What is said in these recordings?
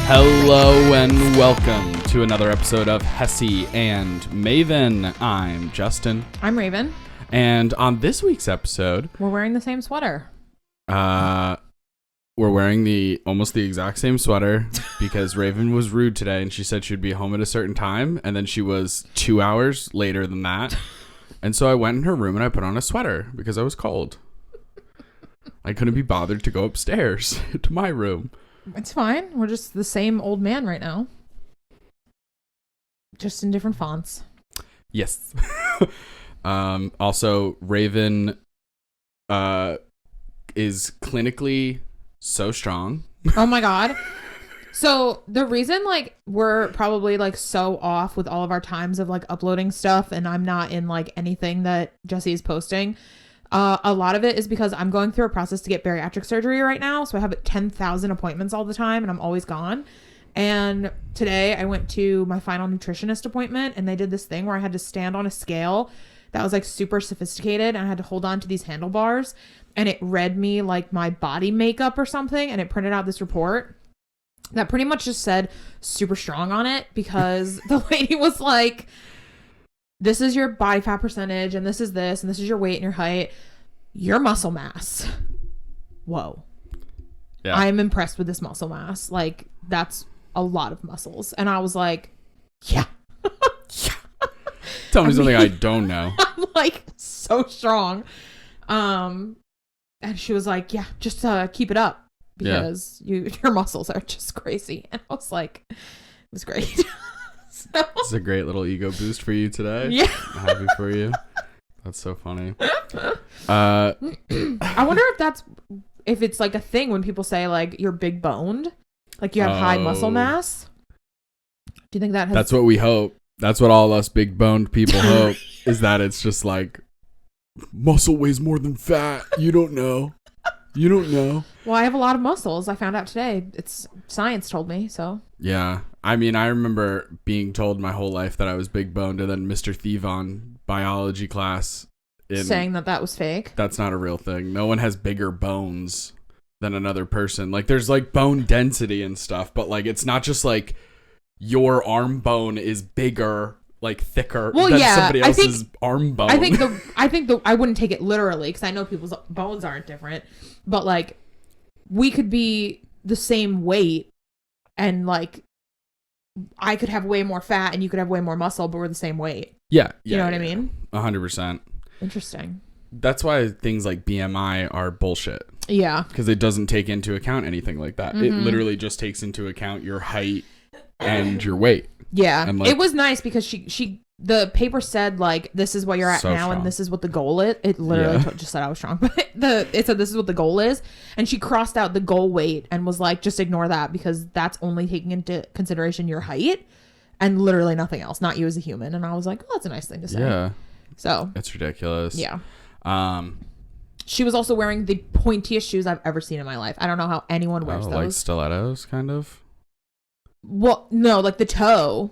Hello and welcome to another episode of Hessy and Maven. I'm Justin. I'm Raven. And on this week's episode, we're wearing the same sweater. We're wearing almost the exact same sweater because Raven was rude today and she said she'd be home at a certain time, and then she was 2 hours later than that. And so I went in her room and I put on a sweater because I was cold. I couldn't be bothered to go upstairs to my room. It's fine. We're just the same old man right now. Just in different fonts. Yes. Also, Raven is clinically so strong. Oh my God. So the reason we're probably so off with all of our times of uploading stuff and I'm not in anything that Jesse is posting. A lot of it is because I'm going through a process to get bariatric surgery right now. So I have 10,000 appointments all the time and I'm always gone. And today I went to my final nutritionist appointment and they did this thing where I had to stand on a scale that was super sophisticated and I had to hold on to these handlebars and it read me my body makeup or something. And it printed out this report that pretty much just said super strong on it because the lady was like, this is your body fat percentage and this is your weight and your height, your muscle mass. Whoa. Yeah. I'm impressed with this muscle mass. That's a lot of muscles. And I was like, yeah. Yeah. Tell me something I don't know. I'm so strong. And she was like, yeah, just keep it up because your muscles are just crazy. And I was like, it was great. So. This is a great little ego boost for you today. Yeah. I'm happy for you. That's so funny. I wonder if it's a thing when people say you're big boned, you have high muscle mass. Do you think that has... That's what we hope. That's what all us big boned people hope is that it's just muscle weighs more than fat. You don't know. You don't know. Well, I have a lot of muscles. I found out today. It's science told me, so. Yeah. I mean, I remember being told my whole life that I was big boned, and then Mr. Thievon biology class saying that was fake. That's not a real thing. No one has bigger bones than another person. There's bone density and stuff, but it's not just your arm bone is bigger, thicker than somebody else's arm bone. I think I wouldn't take it literally because I know people's bones aren't different, but we could be the same weight and I could have way more fat and you could have way more muscle, but we're the same weight. Yeah. You know what I mean? 100%. Interesting. That's why things like BMI are bullshit. Yeah. Because it doesn't take into account anything like that. Mm-hmm. It literally just takes into account your height and your weight. Yeah. And it was nice because the paper said this is what you're at now strong. And this is what the goal is. It literally just said I was strong, but it said this is what the goal is. And she crossed out the goal weight and was just ignore that because that's only taking into consideration your height and literally nothing else, not you as a human. And I was like, oh, that's a nice thing to say. Yeah. So it's ridiculous. Yeah. She was also wearing the pointiest shoes I've ever seen in my life. I don't know how anyone wears those. Like stilettos, kind of? Well, no, the toe.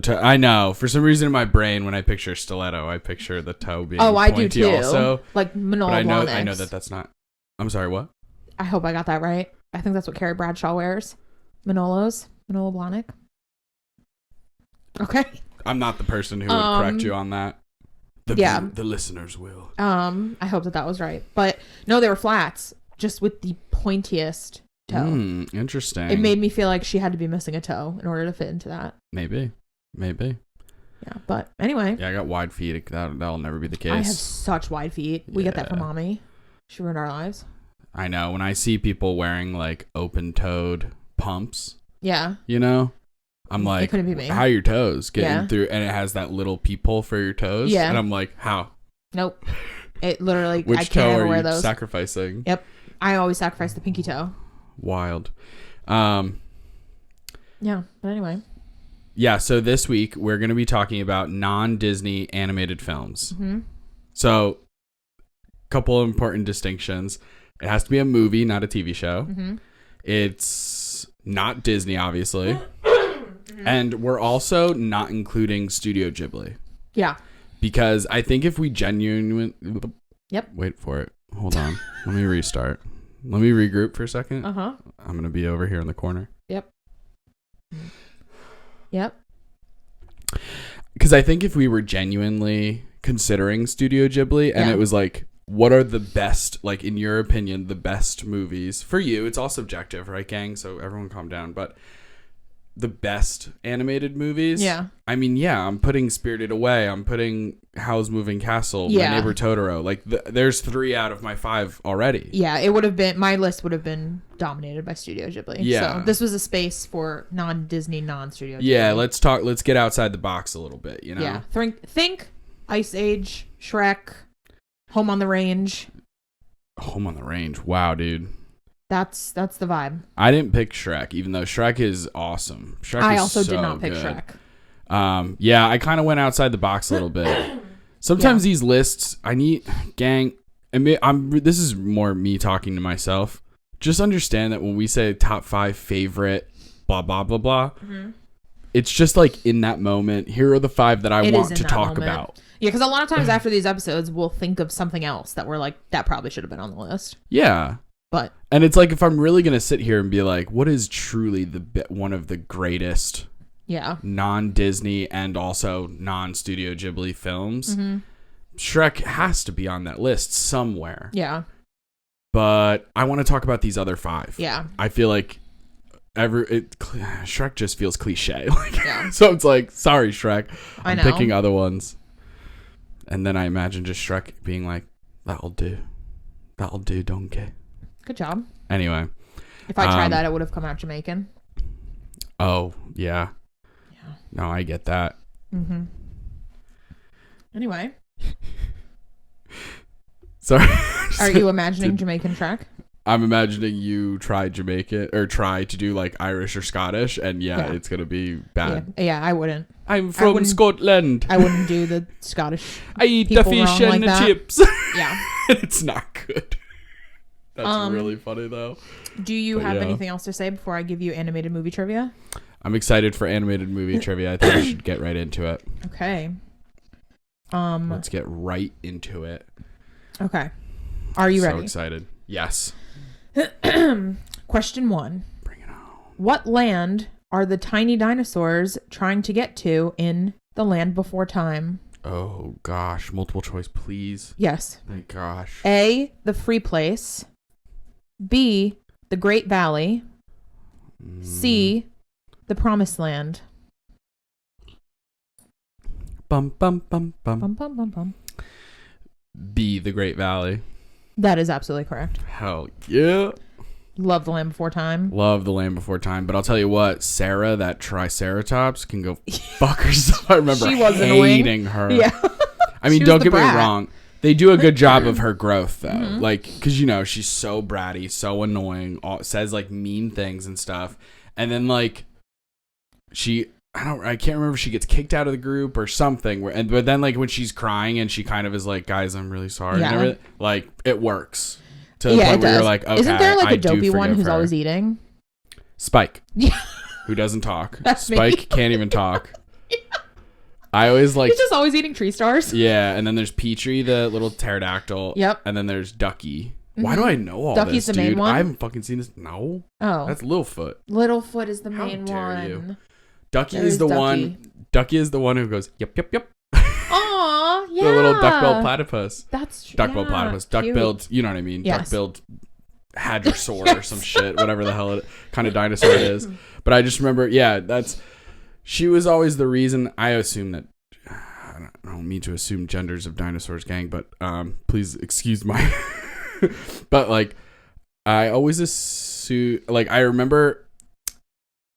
I know. For some reason in my brain, when I picture stiletto, I picture the toe being pointy I do too. Also. Manolo Blahniks. I know that's not... I'm sorry, what? I hope I got that right. I think that's what Carrie Bradshaw wears. Manolo Blahnik. Okay. I'm not the person who would correct you on that. The listeners will. I hope that was right. But no, they were flats, just with the pointiest toe. Interesting. It made me feel like she had to be missing a toe in order to fit into that. Maybe. Yeah, but anyway. Yeah, I got wide feet. That'll never be the case. I have such wide feet. We get that from mommy. She ruined our lives. I know. When I see people wearing open-toed pumps. Yeah. I'm like, it couldn't be me. How are your toes getting through? And it has that little peephole for your toes. Yeah. And I'm like, how? Nope. It literally, Which I can't ever wear those. Sacrificing? Yep. I always sacrifice the pinky toe. Wild. Yeah, but anyway. Yeah, so this week we're going to be talking about non-Disney animated films. Mm-hmm. So, couple of important distinctions. It has to be a movie, not a TV show. Mm-hmm. It's not Disney, obviously. And we're also not including Studio Ghibli. Yeah. Because I think if we genuinely... Yep. Wait for it. Hold on. Let me restart. Let me regroup for a second. Uh-huh. I'm going to be over here in the corner. Yep. Yep. Because I think if we were genuinely considering Studio Ghibli and it was like, what are the best, like in your opinion, the best movies for you? It's all subjective, right, gang? So everyone calm down. But the best animated movies. Yeah. I mean, yeah, I'm putting Spirited Away. I'm putting Howl's Moving Castle. My Neighbor Totoro. Like, there's 3 out of my 5 already. Yeah, it would have been, my list would have been dominated by Studio Ghibli. Yeah. So this was a space for non-Disney, non-Studio Ghibli. Yeah, let's get outside the box a little bit, you know? Yeah. Think Ice Age, Shrek, Home on the Range. Home on the Range. Wow, dude. That's the vibe. I didn't pick Shrek, even though Shrek is awesome. I also did not pick good. Shrek. Yeah, I kind of went outside the box a little bit. Sometimes these lists, gang, this is more me talking to myself. Just understand that when we say top 5 favorite, blah, blah, blah, blah, it's just like in that moment, here are the 5 that I want to talk about. Yeah, because a lot of times after these episodes, we'll think of something else that we're like, that probably should have been on the list. Yeah. And it's like, if I'm really going to sit here and be like, what is truly one of the greatest non-Disney and also non-Studio Ghibli films, Shrek has to be on that list somewhere. Yeah. But I want to talk about these other 5. Yeah. I feel like Shrek just feels cliche. So it's like, sorry, Shrek. I'm picking other ones. And then I imagine just Shrek being like, that'll do. That'll do, donkey. Good job. Anyway. If I tried that, it would have come out Jamaican. Oh, yeah. Yeah. No, I get that. Mm-hmm. Anyway. Sorry. Are you imagining Jamaican Shrek? I'm imagining you try Jamaican or try to do like Irish or Scottish, and it's going to be bad. Yeah, I wouldn't. I'm from Scotland. I wouldn't do the Scottish. I eat the fish and the chips. Yeah. It's not good. That's really funny, though. Do you have anything else to say before I give you animated movie trivia? I'm excited for animated movie trivia. I think we should get right into it. Okay. Let's get right into it. Okay. Are you ready? So excited. Yes. Question 1. Bring it on. What land are the tiny dinosaurs trying to get to in The Land Before Time? Oh, gosh. Multiple choice, please. Yes. Thank gosh. A, the Free Place. B, the Great Valley. C, the Promised Land. Bum, bum, bum, bum. Bum, bum, bum, bum. B, the Great Valley. That is absolutely correct. Hell yeah. Love The Land Before Time. Love The Land Before Time. But I'll tell you what, Sarah, that Triceratops, can go fuck herself. I remember hating her. Yeah. I mean, don't get me wrong. They do a good job of her growth, though. Mm-hmm. Like, because, she's so bratty, so annoying, says, like, mean things and stuff. And then, like, I can't remember if she gets kicked out of the group or something. But then, like, when she's crying and she kind of is like, guys, I'm really sorry. Yeah. And everything, like, it works. To the point where you're like, okay, isn't there, like, a dopey one who's always eating? Spike. Yeah. Who doesn't talk. That's Spike me. Can't even talk. Yeah. I always like... He's just always eating tree stars. Yeah, and then there's Petrie, the little pterodactyl. Yep. And then there's Ducky. Mm-hmm. Why do I know all Ducky's this, the main dude? one? I haven't fucking seen this. No. Oh. That's Littlefoot. Littlefoot is the main How dare one. You. Ducky is the one... Ducky is the one who goes, yep, yep, yep. Aw, yeah. The little duck-billed platypus. That's true. Duck-billed platypus. Duck-billed, you know what I mean? Yes. Duck-billed hadrosaur or some shit, whatever the hell kind of dinosaur it is. But I just remember, she was always the reason. I assume that, I don't mean to assume genders of dinosaurs, gang, but please excuse my, but like, I always assume, like, I remember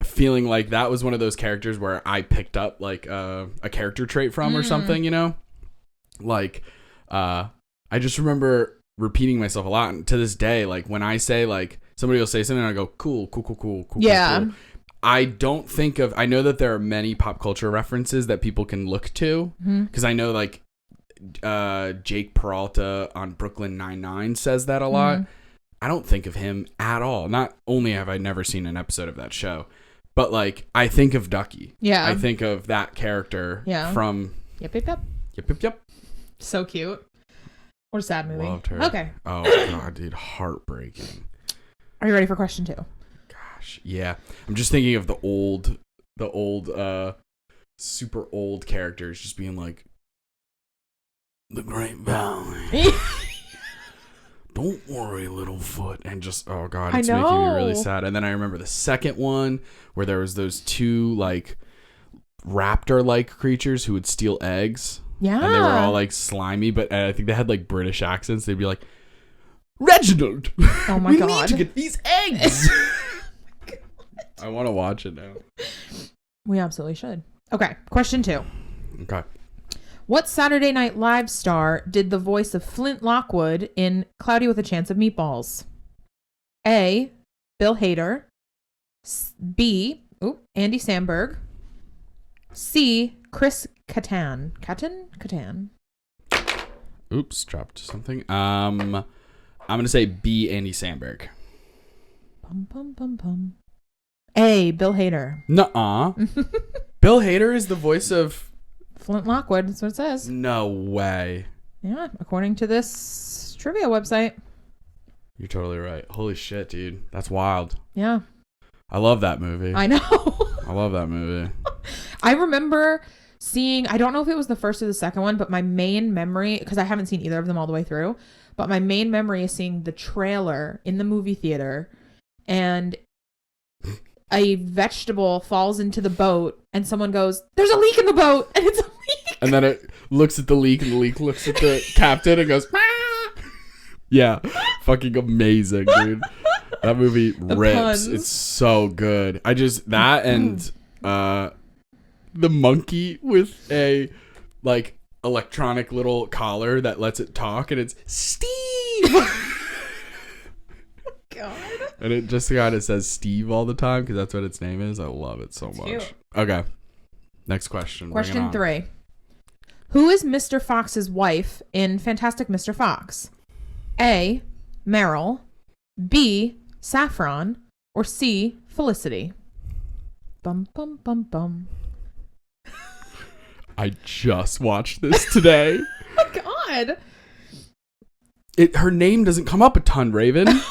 feeling like that was one of those characters where I picked up like a character trait from or something, like, I just remember repeating myself a lot, and to this day, like when I say, like, somebody will say something and I go cool. Yeah. Cool. I don't think of, I know that there are many pop culture references that people can look to, because I know, like, Jake Peralta on Brooklyn Nine-Nine says that a lot. I don't think of him at all. Not only have I never seen an episode of that show, but, like, I think of Ducky. Yeah. I think of that character from... Yep. So cute. What a sad movie. Loved her. Okay. Oh, God, dude. Heartbreaking. Are you ready for question 2? Gosh, yeah. I'm just thinking of the old the old, super old characters just being like, the Great Valley. Don't worry, little foot. And just, oh God, it's making me really sad. And then I remember the second one where there was those two like raptor-like creatures who would steal eggs. Yeah. And they were all like slimy, but I think they had like British accents. They'd be like, Reginald, oh my we God, need to get these eggs. I want to watch it now. We absolutely should. Okay, question 2. Okay. What Saturday Night Live star did the voice of Flint Lockwood in Cloudy with a Chance of Meatballs? A. Bill Hader. B. Andy Samberg. C. Chris Kattan. Kattan? Oops, dropped something. I'm gonna say B. Andy Samberg. Bum, bum, bum, bum. A. Bill Hader. Nuh-uh. Bill Hader is the voice of Flint Lockwood. That's what it says. No way. Yeah, according to this trivia website. You're totally right. Holy shit, dude. That's wild. Yeah. I love that movie. I know. I love that movie. I remember seeing, I don't know if it was the first or the second one, but my main memory, because I haven't seen either of them all the way through, but my main memory is seeing the trailer in the movie theater, and a vegetable falls into the boat and someone goes, there's a leak in the boat, and it's a leak. And then it looks at the leak and the leak looks at the captain and goes, ah! Yeah. Fucking amazing, dude. That movie rips. puns. It's so good. That and the monkey with a like electronic little collar that lets it talk, and it's Steve. God. And it just kind of says Steve all the time because that's what its name is. I love it so much. Cute. Okay. Next question. Question 3. Who is Mr. Fox's wife in Fantastic Mr. Fox? A. Meryl. B. Saffron. Or C. Felicity. Bum, bum, bum, bum. I just watched this today. Oh, God. Her name doesn't come up a ton, Raven. I don't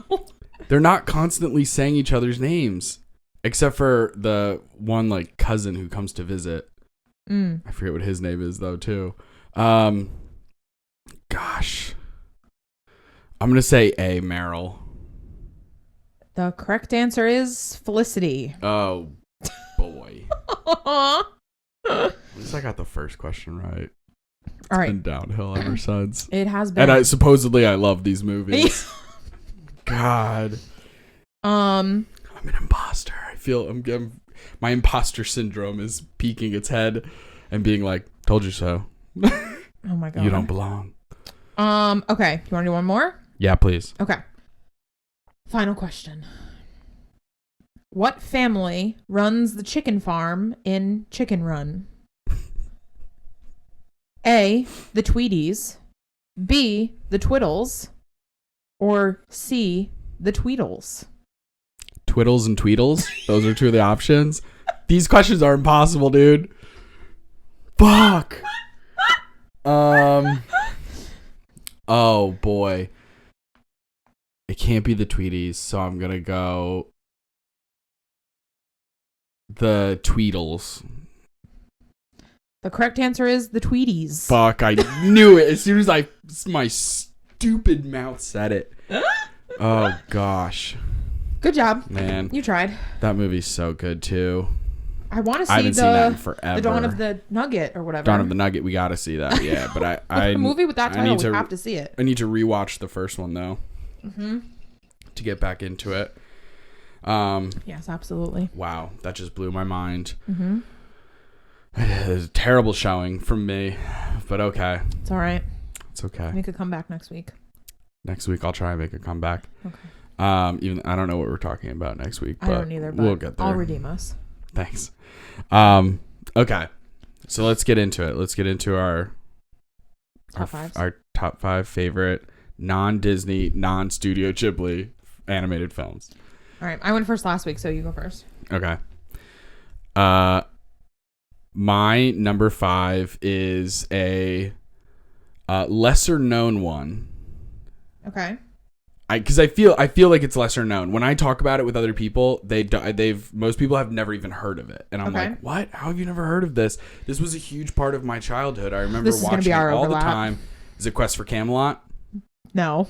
know. They're not constantly saying each other's names. Except for the one like cousin who comes to visit. I forget what his name is though too. Gosh. I'm going to say A, Meryl. The correct answer is Felicity. Oh, boy. At least I got the first question right. All right. It's been downhill ever since. It has been. And I love these movies. God. I'm an imposter. I feel my imposter syndrome is peeking its head and being like, told you so. Oh my God. You don't belong. Okay. You want to do one more? Yeah, please. Okay. Final question. What family runs the chicken farm in Chicken Run? A. The Tweedies. B. The Twiddles. Or C. The Tweedles. Twiddles and Tweedles? Those are two of the options. These questions are impossible, dude. Fuck. Oh, boy. It can't be the Tweedies, so I'm going to go the Tweedles. The correct answer is the Tweedies. Fuck, I knew it as soon as my stupid mouth said it. Oh, gosh. Good job. Man. You tried. That movie's so good, too. I want to see I haven't seen that in forever. the Dawn of the Nugget or whatever. Dawn of the Nugget, we got to see that, yeah. But a movie with that title, we have to see it. I need to rewatch the first one, though. Mm-hmm. To get back into it. Yes, absolutely. Wow, that just blew my mind. Mm-hmm. It was a terrible showing from me, but okay. It's all right. It's okay. Make a comeback next week. Next week, I'll try and make a comeback. Okay. Even I don't know what we're talking about next week, but I don't either, but we'll get there. I'll redeem us. Thanks. Okay, so let's get into it. Let's get into our top 5 favorite non-Disney, non-Studio Ghibli animated films. All right, I went first last week, so you go first. Okay. My number 5 is a lesser known one. Okay. because I feel like it's lesser known. When I talk about it with other people, most people have never even heard of it, and I'm like, what? How have you never heard of this? This was a huge part of my childhood. I remember watching it all the time. Is it Quest for Camelot? No.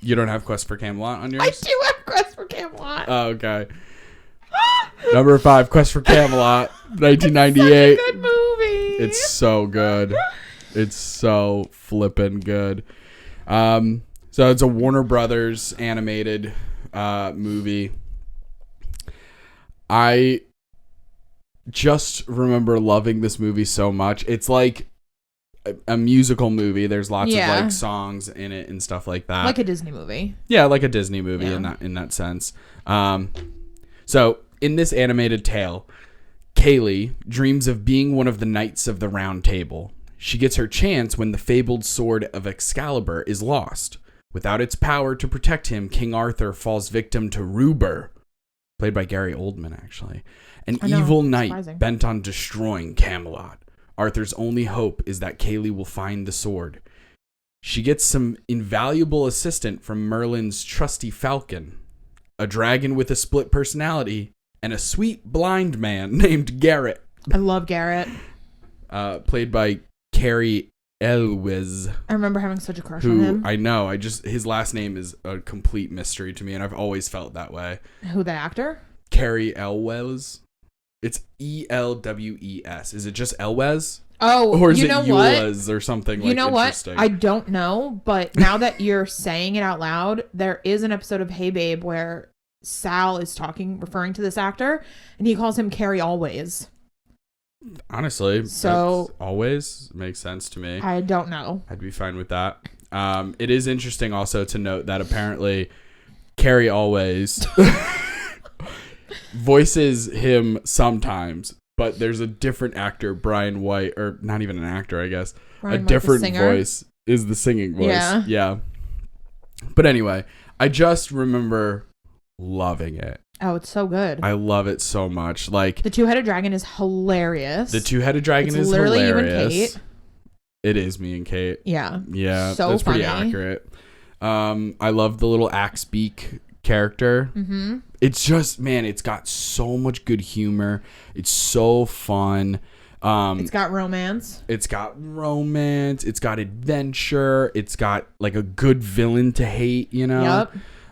You don't have Quest for Camelot on yours? I do have Quest for Camelot. Oh, okay. Number 5, Quest for Camelot, 1998. It's such a good movie. It's so good. It's so flippin' good. So it's a Warner Brothers animated movie. I just remember loving this movie so much. It's like a musical movie. There's lots of like songs in it and stuff like that. Like a Disney movie. Yeah, like a Disney movie in that sense. So in this animated tale, Kaylee dreams of being one of the Knights of the Round Table. She gets her chance when the fabled sword of Excalibur is lost. Without its power to protect him, King Arthur falls victim to Ruber, played by Gary Oldman, actually, an evil knight bent on destroying Camelot. Arthur's only hope is that Kaylee will find the sword. She gets some invaluable assistance from Merlin's trusty falcon, a dragon with a split personality, and a sweet blind man named Garrett. I love Garrett. Played by Cary Elwes. I remember having such a crush on him. I know. His last name is a complete mystery to me, and I've always felt that way. Who, the actor? Cary Elwes. It's Elwes. Is it just Elwes? Oh, or is it Eulez or something? You know what? I don't know, but now that you're saying it out loud, there is an episode of Hey Babe where Sal is referring to this actor, and he calls him Carrie Always. Honestly, so always makes sense to me. I don't know. I'd be fine with that. It is interesting also to note that apparently Carrie Always voices him sometimes, but there's a different actor, Brian White, or not even an actor, I guess. Brian a White, different voice is the singing voice. Yeah. But anyway, I just remember loving it. Oh, it's so good. I love it so much. Like, the two-headed dragon is hilarious. The two-headed dragon is literally hilarious. You and Kate. It is me and Kate. Yeah. Yeah. So that's funny. Pretty accurate. I love the little axe beak character. Mm-hmm. It's just, man, it's got so much good humor. It's so fun. It's got romance. It's got romance. It's got adventure. It's got like a good villain to hate, you know?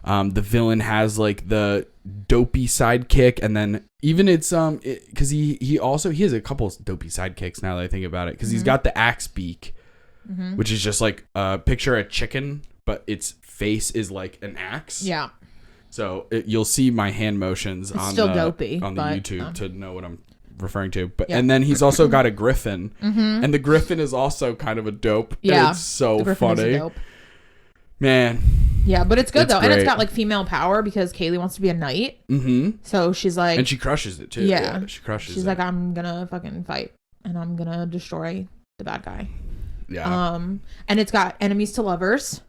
Yep. The villain has like the dopey sidekick, and then even it's because he has a couple of dopey sidekicks now that I think about it, because he's got the axe beak, which is just like picture a chicken, but its face is like an axe. Yeah. So you'll see my hand motions it's on still the dopey, on the YouTube to know what I'm referring to. But yeah. And then he's also got a griffin, and the griffin is also kind of a dope. Yeah, it's so the griffin funny, is a dope. Man. Yeah, but it's good though, great. and it's got like female power because Kaylee wants to be a knight. Mm-hmm. So she's like, and she crushes it too. Yeah, she crushes. She's it. like, I'm gonna fucking fight, and I'm gonna destroy the bad guy. Yeah. And it's got enemies to lovers,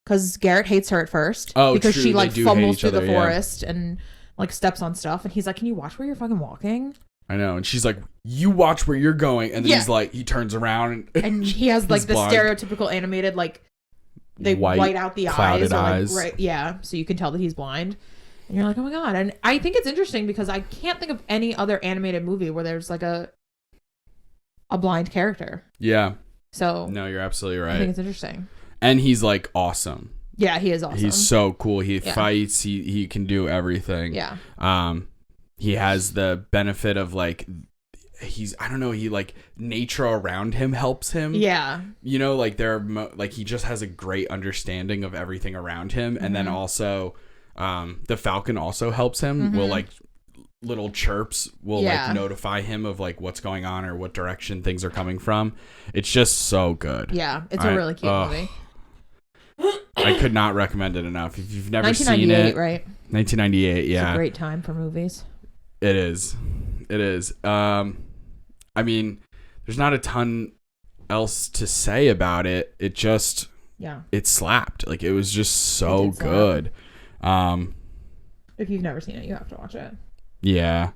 because Garrett hates her at first. Oh, because true. she like fumbles through other, the forest and like steps on stuff, and he's like, "Can you watch where you're fucking walking?" I know, and she's like, "You watch where you're going," and then he's like, he turns around and he has like the blind. stereotypical animated like they white out the eyes, eyes. Like, right, yeah, so you can tell that he's blind, and you're like, "Oh my god!" And I think it's interesting because I can't think of any other animated movie where there's like a blind character. Yeah. So no, you're absolutely right. I think it's interesting, and he's like awesome. Yeah, he is awesome. He's so cool. He fights. He can do everything. Yeah. He has the benefit of like, I don't know, he like nature around him helps him. Yeah. You know, like like he just has a great understanding of everything around him. And then also, the falcon also helps him. Will like little chirps will like notify him of like what's going on or what direction things are coming from. It's just so good. Yeah. It's a really cute movie. I could not recommend it enough. If you've never seen it, right? 1998, yeah. It's a great time for movies. It is. It is. I mean, there's not a ton else to say about it. It just, it slapped. Like, it was just so good. If you've never seen it, you have to watch it. Yeah.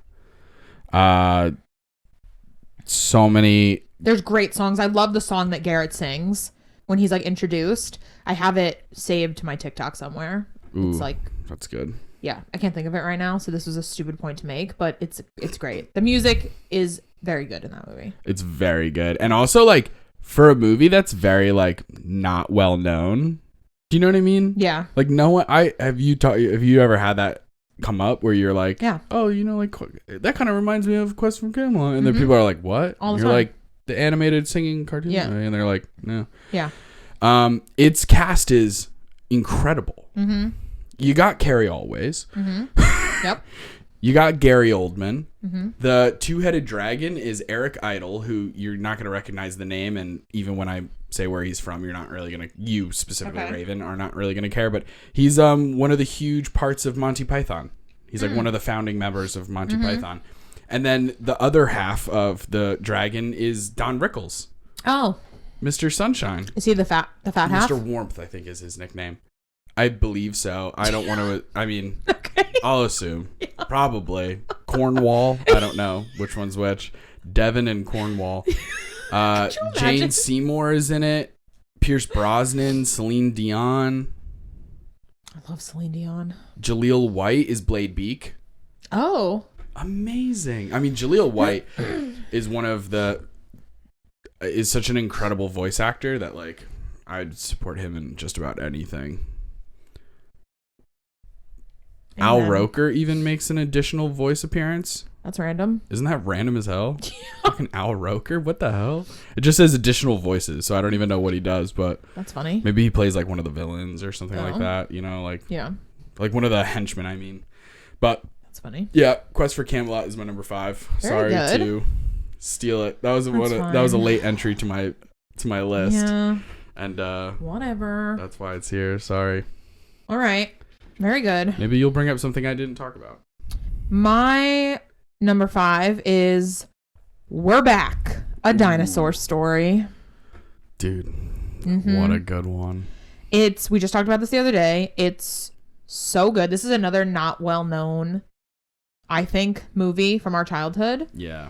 So many. There's great songs. I love the song that Garrett sings when he's like introduced. I have it saved to my TikTok somewhere. Ooh, it's like, that's good. Yeah, I can't think of it right now, so this was a stupid point to make, but it's great. The music is very good in that movie. It's very good. And also, like, for a movie that's very, like, not well known, do you know what I mean? Yeah. Like, no one, have you ever had that come up where you're like, yeah, oh, you know, like, that kind of reminds me of Quest from Camelot, and then people are like, what? All the you're time. like, the animated singing cartoon, Yeah. and they're like, no. Yeah. Its cast is incredible. Mm-hmm. You got Carrie Always. Mm-hmm. Yep. You got Gary Oldman. Mm-hmm. The two-headed dragon is Eric Idle, who you're not going to recognize the name, and even when I say where he's from, you're not really going to, you specifically, Raven, are not really going to care, but he's one of the huge parts of Monty Python. He's like one of the founding members of Monty Python. And then the other half of the dragon is Don Rickles. Oh. Mr. Sunshine. Is he the fat half? Mr. Warmth, I think, is his nickname. I believe so. I don't want to. I mean, I'll assume. Yeah. Probably. Cornwall. I don't know which one's which. Devon and Cornwall. Jane Seymour is in it. Pierce Brosnan. Celine Dion. I love Celine Dion. Jaleel White is Blade Beak. Oh. Amazing. I mean, Jaleel White is is such an incredible voice actor that, like, I'd support him in just about anything. Amen. Al Roker even makes an additional voice appearance. That's random. Isn't that random as hell? Fucking Al Roker? What the hell? It just says additional voices, so I don't even know what he does, but that's funny. Maybe he plays like one of the villains or something like that, you know, like like one of the henchmen, I mean. But that's funny. Yeah, Quest for Camelot is my number 5. Very Sorry good. to steal it. That was a late entry to my list. Yeah. And whatever. That's why it's here. Sorry. All right. Very good. Maybe you'll bring up something I didn't talk about. My number 5 is We're Back, a dinosaur story. Dude, what a good one. We just talked about this the other day. It's so good. This is another not well known, I think, movie from our childhood. Yeah.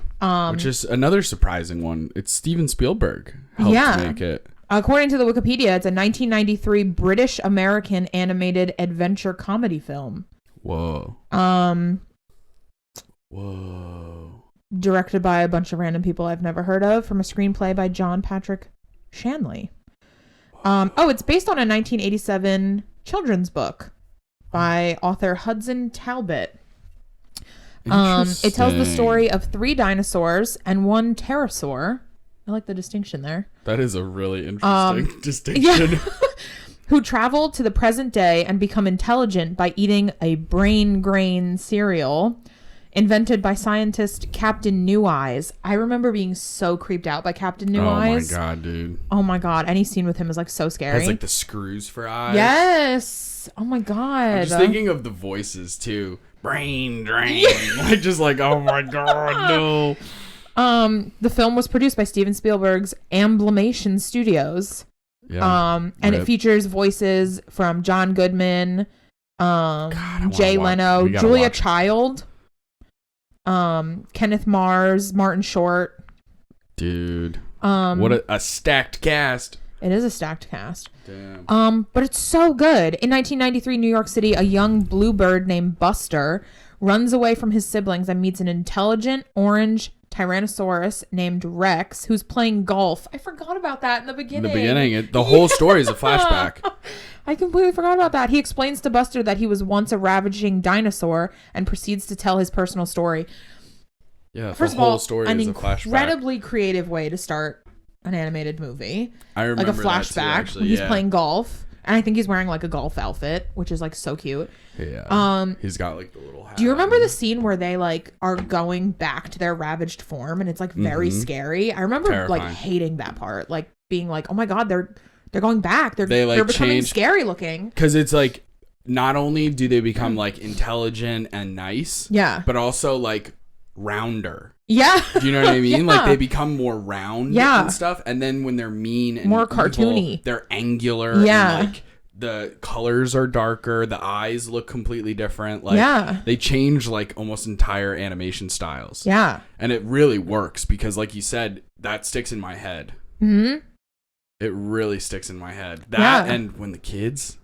Which is another surprising one. It's Steven Spielberg helped make it. According to the Wikipedia, it's a 1993 British-American animated adventure comedy film. Whoa. Whoa. Directed by a bunch of random people I've never heard of, from a screenplay by John Patrick Shanley. It's based on a 1987 children's book by author Hudson Talbot. It tells the story of 3 dinosaurs and 1 pterosaur. I like the distinction there. That is a really interesting distinction. Yeah. Who travel to the present day and become intelligent by eating a brain grain cereal invented by scientist Captain New Eyes. I remember being so creeped out by Captain New Eyes. Oh my god, dude. Oh my god. Any scene with him is like so scary. Has like the screws for eyes. Yes. Oh my god. I'm just thinking of the voices too. Brain drain. Like just like, oh my god, no. The film was produced by Steven Spielberg's Amblimation Studios. Yeah. And it features voices from John Goodman, Jay Leno, Julia Child, Kenneth Mars, Martin Short. Dude. What a stacked cast. It is a stacked cast. Damn. But it's so good. In 1993 New York City, a young bluebird named Buster runs away from his siblings and meets an intelligent orange Tyrannosaurus named Rex, who's playing golf. I forgot about that in the beginning. The whole story is a flashback. I completely forgot about that. He explains to Buster that he was once a ravaging dinosaur and proceeds to tell his personal story. Yeah, First the whole of all, story an is a flashback. incredibly creative way to start an animated movie. I remember like a flashback that too, actually, when he's playing golf. And I think he's wearing like a golf outfit, which is like so cute. Yeah. He's got like the little hat. Do you remember the scene where they like are going back to their ravaged form and it's like very scary? I remember like hating that part, like being like, "Oh my god, they're going back. They're becoming scary looking." Cuz it's like not only do they become like intelligent and nice, but also like rounder. Yeah. Do you know what I mean? Like they become more round and stuff, and then when they're mean and more evil, cartoony, they're angular and like the colors are darker, the eyes look completely different. Like they change like almost entire animation styles. Yeah. And it really works because like you said, that sticks in my head. Mhm. It really sticks in my head. That and when the kids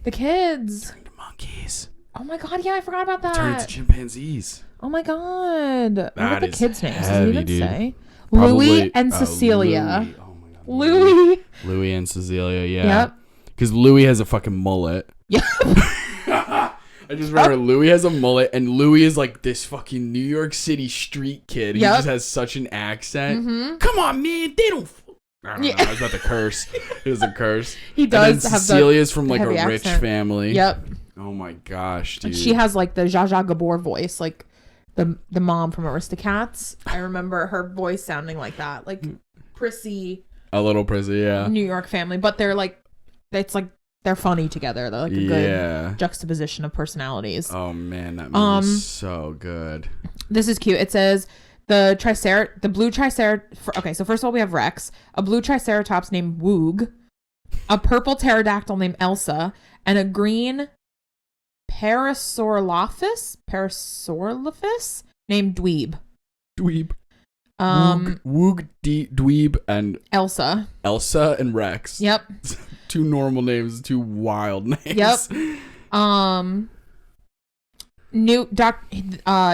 turn to monkeys. Oh my god, yeah, I forgot about that. Turn to chimpanzees. Oh my god. What are the kids' names? Heavy, Does it even say? Probably, Louis and Cecilia. Louis. Oh my god. Louis. Louis and Cecilia, yeah. Yep. Because Louis has a fucking mullet. Yep. I just remember Louis has a mullet, and Louis is like this fucking New York City street kid. He just has such an accent. Mm-hmm. Come on, man. They don't... I don't know. I was about to curse. It was a curse. He does and then have Cecilia's from like a heavy rich accent. family. Yep. Oh my gosh, dude. And she has like the Zsa Zsa Gabor voice, like the mom from Aristocats. I remember her voice sounding like that, like prissy. A little prissy, yeah. New York family, but they're like, it's like they're funny together. They're like a good juxtaposition of personalities. Oh man, that movie is so good. This is cute. It says the blue triceratops. Okay, so first of all, we have Rex, a blue triceratops named Woog, a purple pterodactyl named Elsa, and a green Parasaurolophus named Dweeb. Woog, Dweeb, and Elsa and Rex. Yep. Two normal names, two wild names. Yep.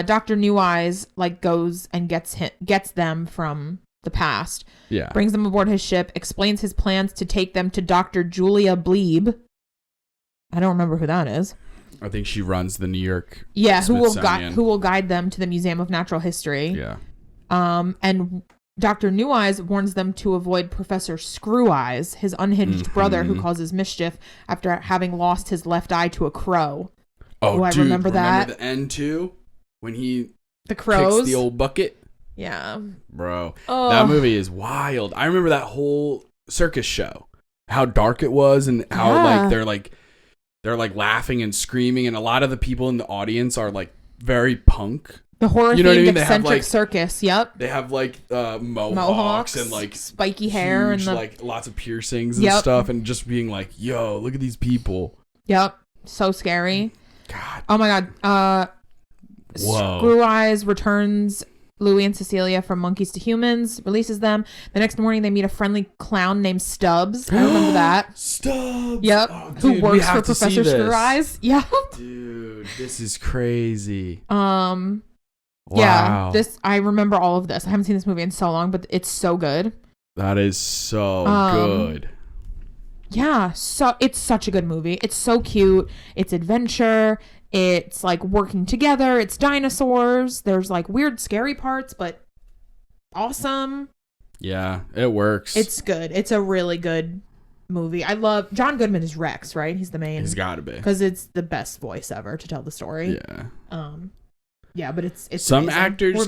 Dr. New Eyes like goes and gets them from the past. Yeah. Brings them aboard his ship, explains his plans to take them to Dr. Julia Bleeb. I don't remember who that is. I think she runs the New York. Yeah, who will guide them to the Museum of Natural History. Yeah. And Dr. New Eyes warns them to avoid Professor Screw Eyes, his unhinged brother who causes mischief after having lost his left eye to a crow. Oh, I remember that. Remember the end too? When the crows kicks the old bucket? Yeah. Bro. That movie is wild. I remember that whole circus show. How dark it was and how they're laughing and screaming, and a lot of the people in the audience are like very punk. The horror-themed eccentric circus. Yep. They have like mohawks and like spiky hair and like lots of piercings and stuff, and just being like, "Yo, look at these people." Yep. So scary. God. Oh my god. Whoa. Screw Eyes returns Louis and Cecilia from monkeys to humans, releases them. The next morning, they meet a friendly clown named Stubbs. I remember that. Stubbs. Yep. Oh, dude, who works for Professor Screw Eyes. Yep. Dude, this is crazy. Wow. Yeah. I remember all of this. I haven't seen this movie in so long, but it's so good. That is so good. Yeah, so it's such a good movie. It's so cute. It's adventure. It's like working together. It's dinosaurs. There's like weird, scary parts, but awesome. Yeah, it works. It's good. It's a really good movie. I love John Goodman is Rex, right? He's the main. He's got to be, because it's the best voice ever to tell the story. Yeah. Yeah, but it's some amazing. actors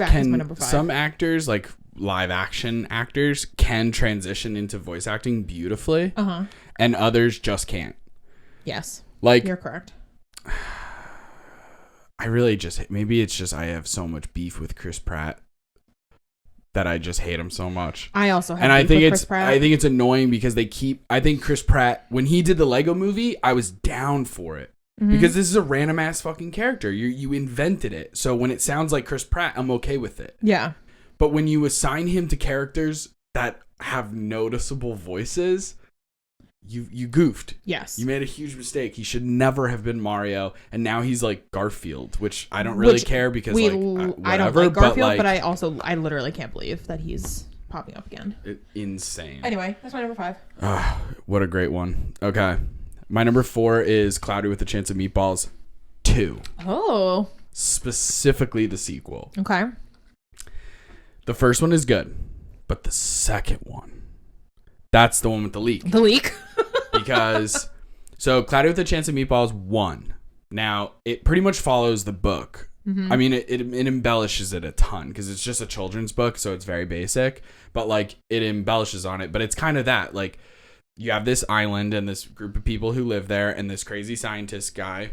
some actors like live action actors can transition into voice acting beautifully. And others just can't. Yes. Like, you're correct. Maybe it's just I have so much beef with Chris Pratt that I just hate him so much. I also have beef with Chris Pratt. I think it's annoying because I think Chris Pratt, when he did the Lego movie, I was down for it. Because this is a random ass fucking character. You invented it. So when it sounds like Chris Pratt, I'm okay with it. Yeah. But when you assign him to characters that have noticeable voices, you goofed. Yes. You made a huge mistake. He should never have been Mario, and now he's like Garfield, which I don't really care because whatever. I don't like Garfield, but I literally can't believe that he's popping up again. Insane. Anyway, that's my number 5. What a great one. Okay. My number 4 is Cloudy with a Chance of Meatballs 2. Oh. Specifically the sequel. Okay. The first one is good, but the second one, that's the one with the leak. The leak? Because, so Cloudy with a Chance of Meatballs 1. Now, it pretty much follows the book. I mean, it embellishes it a ton because it's just a children's book, so it's very basic. But, like, it embellishes on it. But it's kind of that, like, you have this island and this group of people who live there and this crazy scientist guy,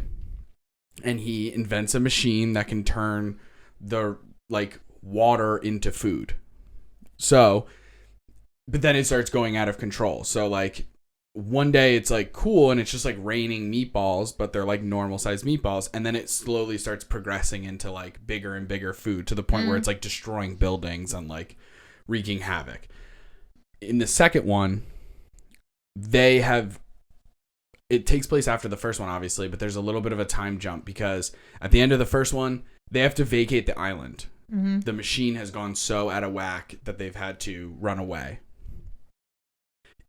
and he invents a machine that can turn the, like, water into food. So, but then it starts going out of control. So, like, one day it's, like, cool and it's just, like, raining meatballs, but they're, like, normal-sized meatballs. And then it slowly starts progressing into, like, bigger and bigger food to the point where it's, like, destroying buildings and, like, wreaking havoc. In the second one, they have. It takes place after the first one, obviously, but there's a little bit of a time jump because at the end of the first one, they have to vacate the island. Mm-hmm. The machine has gone so out of whack that they've had to run away.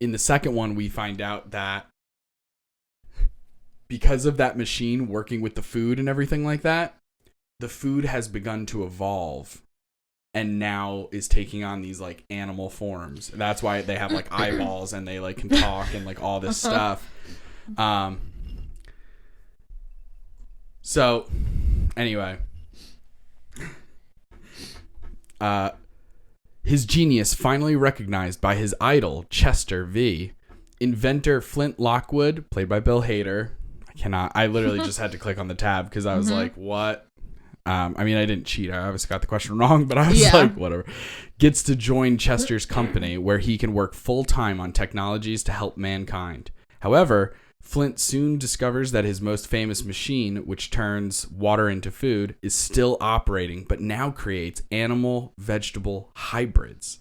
In the second one, we find out that because of that machine working with the food and everything like that, the food has begun to evolve and now is taking on these like animal forms. That's why they have like eyeballs and they like can talk and like all this stuff. So anyway, his genius finally recognized by his idol, Chester V. Inventor Flint Lockwood, played by Bill Hader. I literally just had to click on the tab because I was like, what? I mean, I didn't cheat. I obviously got the question wrong, but I was like, whatever. Gets to join Chester's company where he can work full-time on technologies to help mankind. However, Flint soon discovers that his most famous machine, which turns water into food, is still operating, but now creates animal-vegetable hybrids.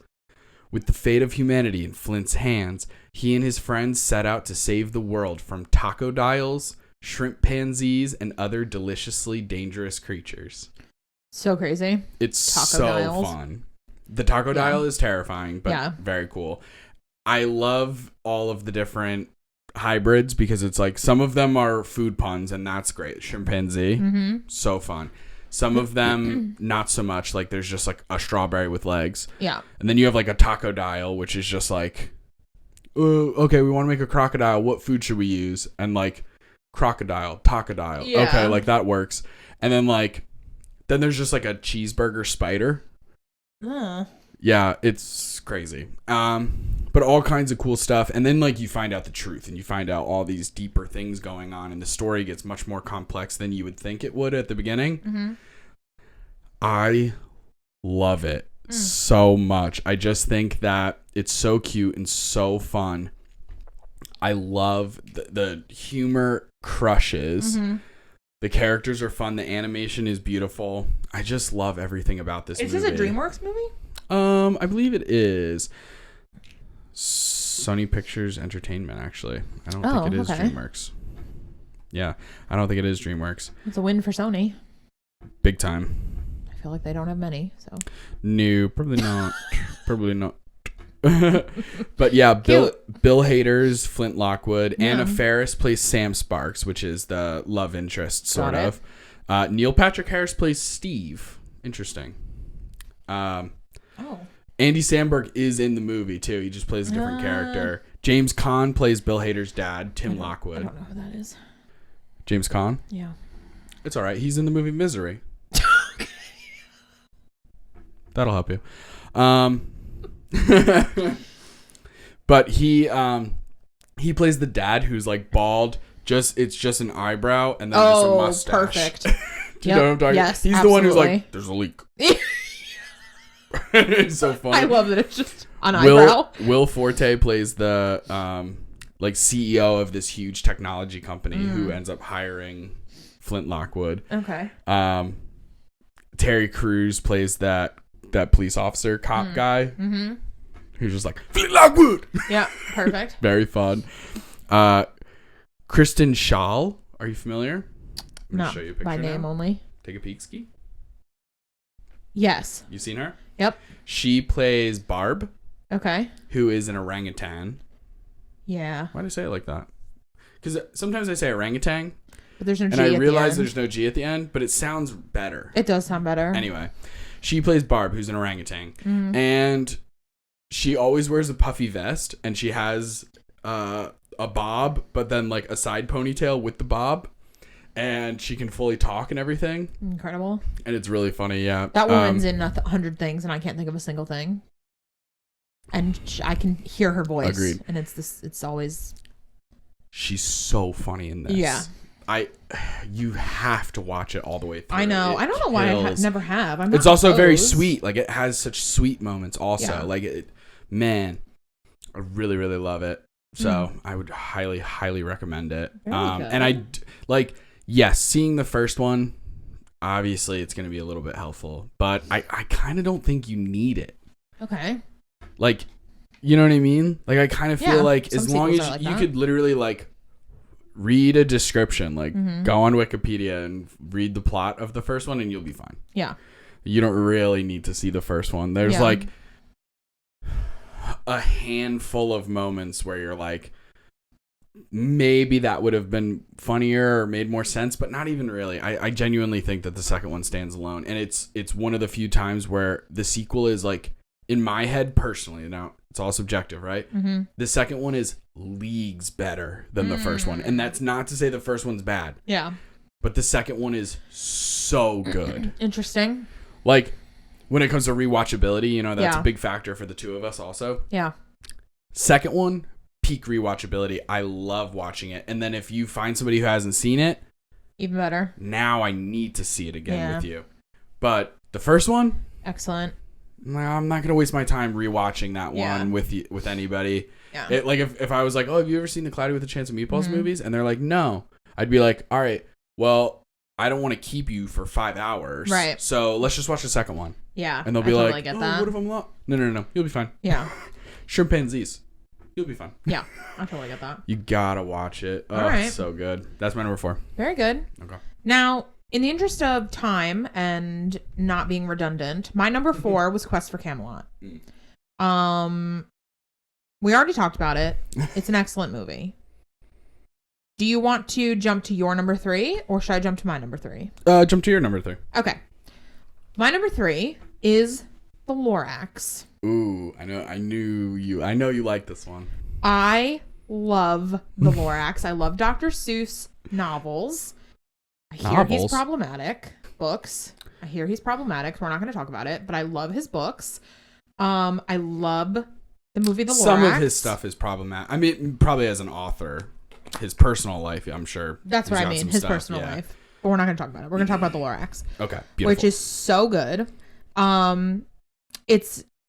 With the fate of humanity in Flint's hands, he and his friends set out to save the world from tacodiles, shrimp pansies, and other deliciously dangerous creatures. So crazy. It's so fun. The tacodile is terrifying, but very cool. I love all of the different hybrids because it's like some of them are food puns and that's great. Chimpanzee, so fun. Some of them not so much. Like there's just like a strawberry with legs. Yeah. And then you have like a tacodile, which is just like, okay, we want to make a crocodile. What food should we use? And like crocodile, tacodile. Yeah. Okay, like that works. And then then there's just like a cheeseburger spider. Yeah, it's crazy. But all kinds of cool stuff. And then like you find out the truth and you find out all these deeper things going on and the story gets much more complex than you would think it would at the beginning. I love it so much. I just think that it's so cute and so fun. I love the humor crushes. The characters are fun. The animation is beautiful. I just love everything about this movie. Is this a DreamWorks movie? I believe it is. Sony Pictures Entertainment, actually. I don't think it is DreamWorks. Yeah, I don't think it is DreamWorks. It's a win for Sony. Big time. I feel like they don't have many, so. No, probably not. Probably not. But yeah, Bill Hader's Flint Lockwood. Yeah. Anna Faris plays Sam Sparks, which is the love interest, sort of. Neil Patrick Harris plays Steve. Interesting. Andy Samberg is in the movie too. He just plays a different character. James Caan plays Bill Hader's dad, Tim Lockwood. I don't know who that is. James Caan? Yeah. It's all right. He's in the movie Misery. That'll help you. But he plays the dad who's like bald. It's just an eyebrow and then just a mustache. Perfect. Do you know what I'm talking about? He's the one who's like, there's a leak. It's so funny. I love that it's just an eyebrow. Will Forte plays the CEO of this huge technology company who ends up hiring Flint Lockwood. Okay. Terry Crews plays that police officer cop guy. Who's just like Flint Lockwood. Yeah, perfect. Very fun. Kristen Schaal, are you familiar? No, show you a picture by name only. Take a peek, Ski. Yes. You seen her? Yep. She plays Barb. Okay. Who is an orangutan. Yeah. Why do I say it like that? Because sometimes I say orangutan. But there's no G and I realize there's no G at the end, but it sounds better. It does sound better. Anyway, she plays Barb, who's an orangutan. And she always wears a puffy vest, and she has a bob, but then like a side ponytail with the bob. And she can fully talk and everything. Incredible. And it's really funny, yeah. That woman's in 100 things, and I can't think of a single thing. And I can hear her voice. Agreed. And it's always... She's so funny in this. Yeah. You have to watch it all the way through. I know. I don't know why I never have. It's also very sweet. Like, it has such sweet moments also. Yeah. Like, man, I really, really love it. So I would highly, highly recommend it. And yes, seeing the first one, obviously it's going to be a little bit helpful, but I kind of don't think you need it. Okay. Like, You know what I mean? Like, I kind of feel like as long as like you that. could literally, like, read a description, like, Mm-hmm. go on Wikipedia and read the plot of the first one and you'll be fine. Yeah. You don't really need to see the first one. There's, like, a handful of moments where you're like, maybe that would have been funnier or made more sense, but not even really. I genuinely think that the second one stands alone. And it's one of the few times where the sequel is, like, in my head personally, now it's all subjective, right? Mm-hmm. The second one is leagues better than the first one. And that's not to say the first one's bad. Yeah. But the second one is so good. Interesting. Like, when it comes to rewatchability, you know, that's Yeah. a big factor for the two of us also. Yeah. Second one, peak rewatchability. I love watching it. And then if you find somebody who hasn't seen it, Even better. now I need to see it again Yeah. with you. But the first one, Excellent. I'm not going to waste my time rewatching that Yeah. one with anybody. Yeah. It, like, if I was like, oh, have you ever seen the Cloudy with a Chance of Meatballs Mm-hmm. movies? And they're like, no. I'd be like, all right, well, I don't want to keep you for 5 hours. Right. So let's just watch the second one. Yeah. And they'll be I totally like, get oh, that. what if I'm not? No. You'll be fine. Yeah. Chimpanzees. You'll be fine. Yeah. I totally get that. You gotta watch it. Oh, All right. so good. That's my number 4. Very good. Okay. Now, in the interest of time and not being redundant, my number 4 was Quest for Camelot. We already talked about it. It's an excellent movie. Do you want to jump to your number 3 or should I jump to my number 3? Jump to your number 3. Okay. My number 3 is The Lorax. Ooh, I know you like this one. I love The Lorax. I love Dr. Seuss novels. I hear he's problematic. Books. I hear he's problematic. We're not going to talk about it, but I love his books. I love the movie The Lorax. Some of his stuff is problematic. I mean, probably as an author, his personal life, I'm sure. That's what I mean. His personal life. But we're not going to talk about it. We're going to talk about The Lorax. Okay. Beautiful. Which is so good.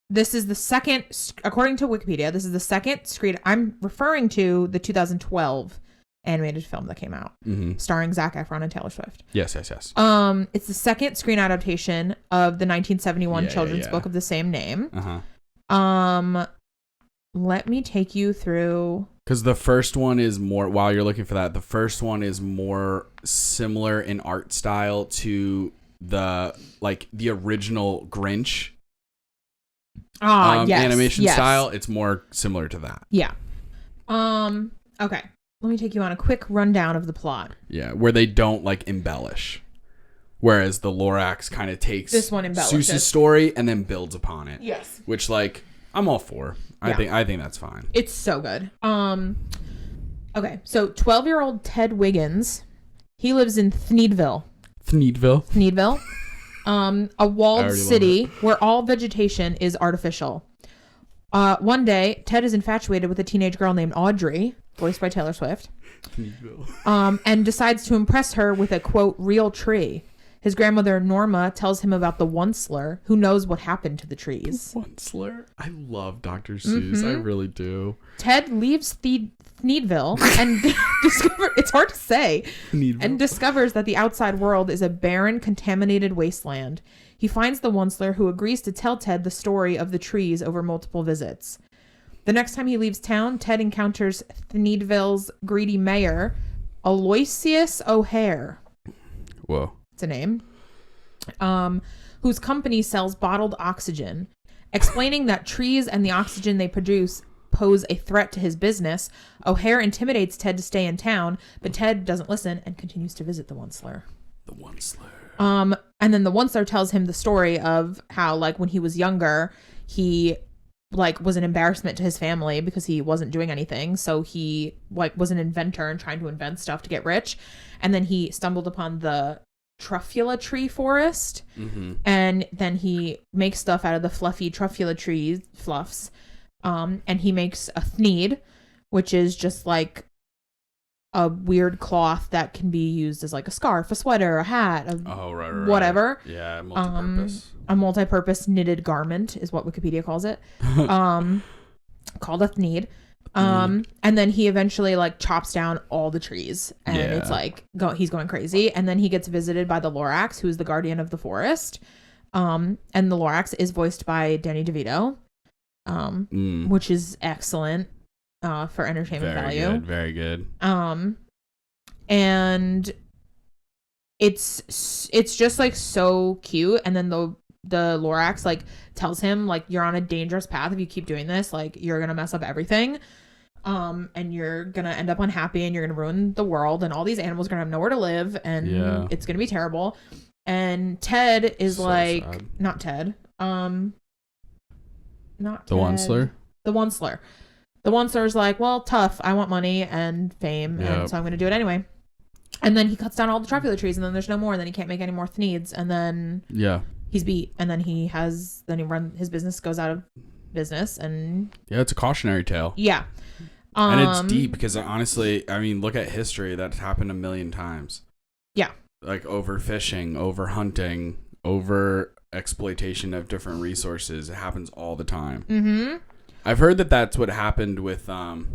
This is the second, according to Wikipedia, this is the second screen. I'm referring to the 2012 animated film that came out, starring Zac Efron and Taylor Swift. Yes. It's the second screen adaptation of the 1971 children's book of the same name. Let me take you through. Because the first one is more, while you're looking for that, the first one is more similar in art style to the original Grinch. Yes. Animation style. It's more similar to that. Yeah. Okay. Let me take you on a quick rundown of the plot. Yeah, where they don't embellish. Whereas the Lorax kind of takes this one embellishes Seuss's story and then builds upon it. Yes. Which I'm all for. I think that's fine. It's so good. Okay, so 12-year-old Ted Wiggins, he lives in Thneedville. A walled city where all vegetation is artificial. One day, Ted is infatuated with a teenage girl named Audrey, voiced by Taylor Swift, and decides to impress her with a, quote, real tree. His grandmother, Norma, tells him about the Onceler, who knows what happened to the trees. Onceler? I love Dr. Seuss. I really do. Ted leaves Thneedville and it's hard to say, and discovers that the outside world is a barren, contaminated wasteland. He finds the Onceler, who agrees to tell Ted the story of the trees over multiple visits. The next time he leaves town, Ted encounters Thneedville's greedy mayor, Aloysius O'Hare. Whoa. It's a name. Whose company sells bottled oxygen. Explaining that trees and the oxygen they produce pose a threat to his business, O'Hare intimidates Ted to stay in town, but Ted doesn't listen and continues to visit the Onceler. And then the Onceler tells him the story of how, when he was younger, he was an embarrassment to his family because he wasn't doing anything. So he was an inventor and trying to invent stuff to get rich. And then he stumbled upon the truffula tree forest. And then he makes stuff out of the fluffy truffula tree fluffs. And he makes a thneed, which is just a weird cloth that can be used as a scarf, a sweater, a hat, whatever. Yeah, multi-purpose. A multi-purpose knitted garment is what Wikipedia calls it. Called a thneed. And then he eventually chops down all the trees, and it's he's going crazy. And then he gets visited by the Lorax, who's the guardian of the forest. And the Lorax is voiced by Danny DeVito. which is excellent for entertainment value. Very good. And it's just like so cute. And then the Lorax like tells him like, you're on a dangerous path. If you keep doing this, like you're gonna mess up everything. And you're gonna end up unhappy, and you're gonna ruin the world, and all these animals are gonna have nowhere to live, and it's gonna be terrible. And Ted is so like sad. Not Ted. Not the Onceler. The Onceler. The Onceler's like, well, tough. I want money and fame, and so I'm gonna do it anyway. And then he cuts down all the truffula trees, and then there's no more, and then he can't make any more thneeds, and then he's beat, and then his business goes out of business, and it's a cautionary tale. And it's deep because honestly, I mean, look at history. That's happened a million times. Yeah. Like overfishing, over hunting, over exploitation of different resources. It happens all the time. Mm-hmm. I've heard that that's what happened with, the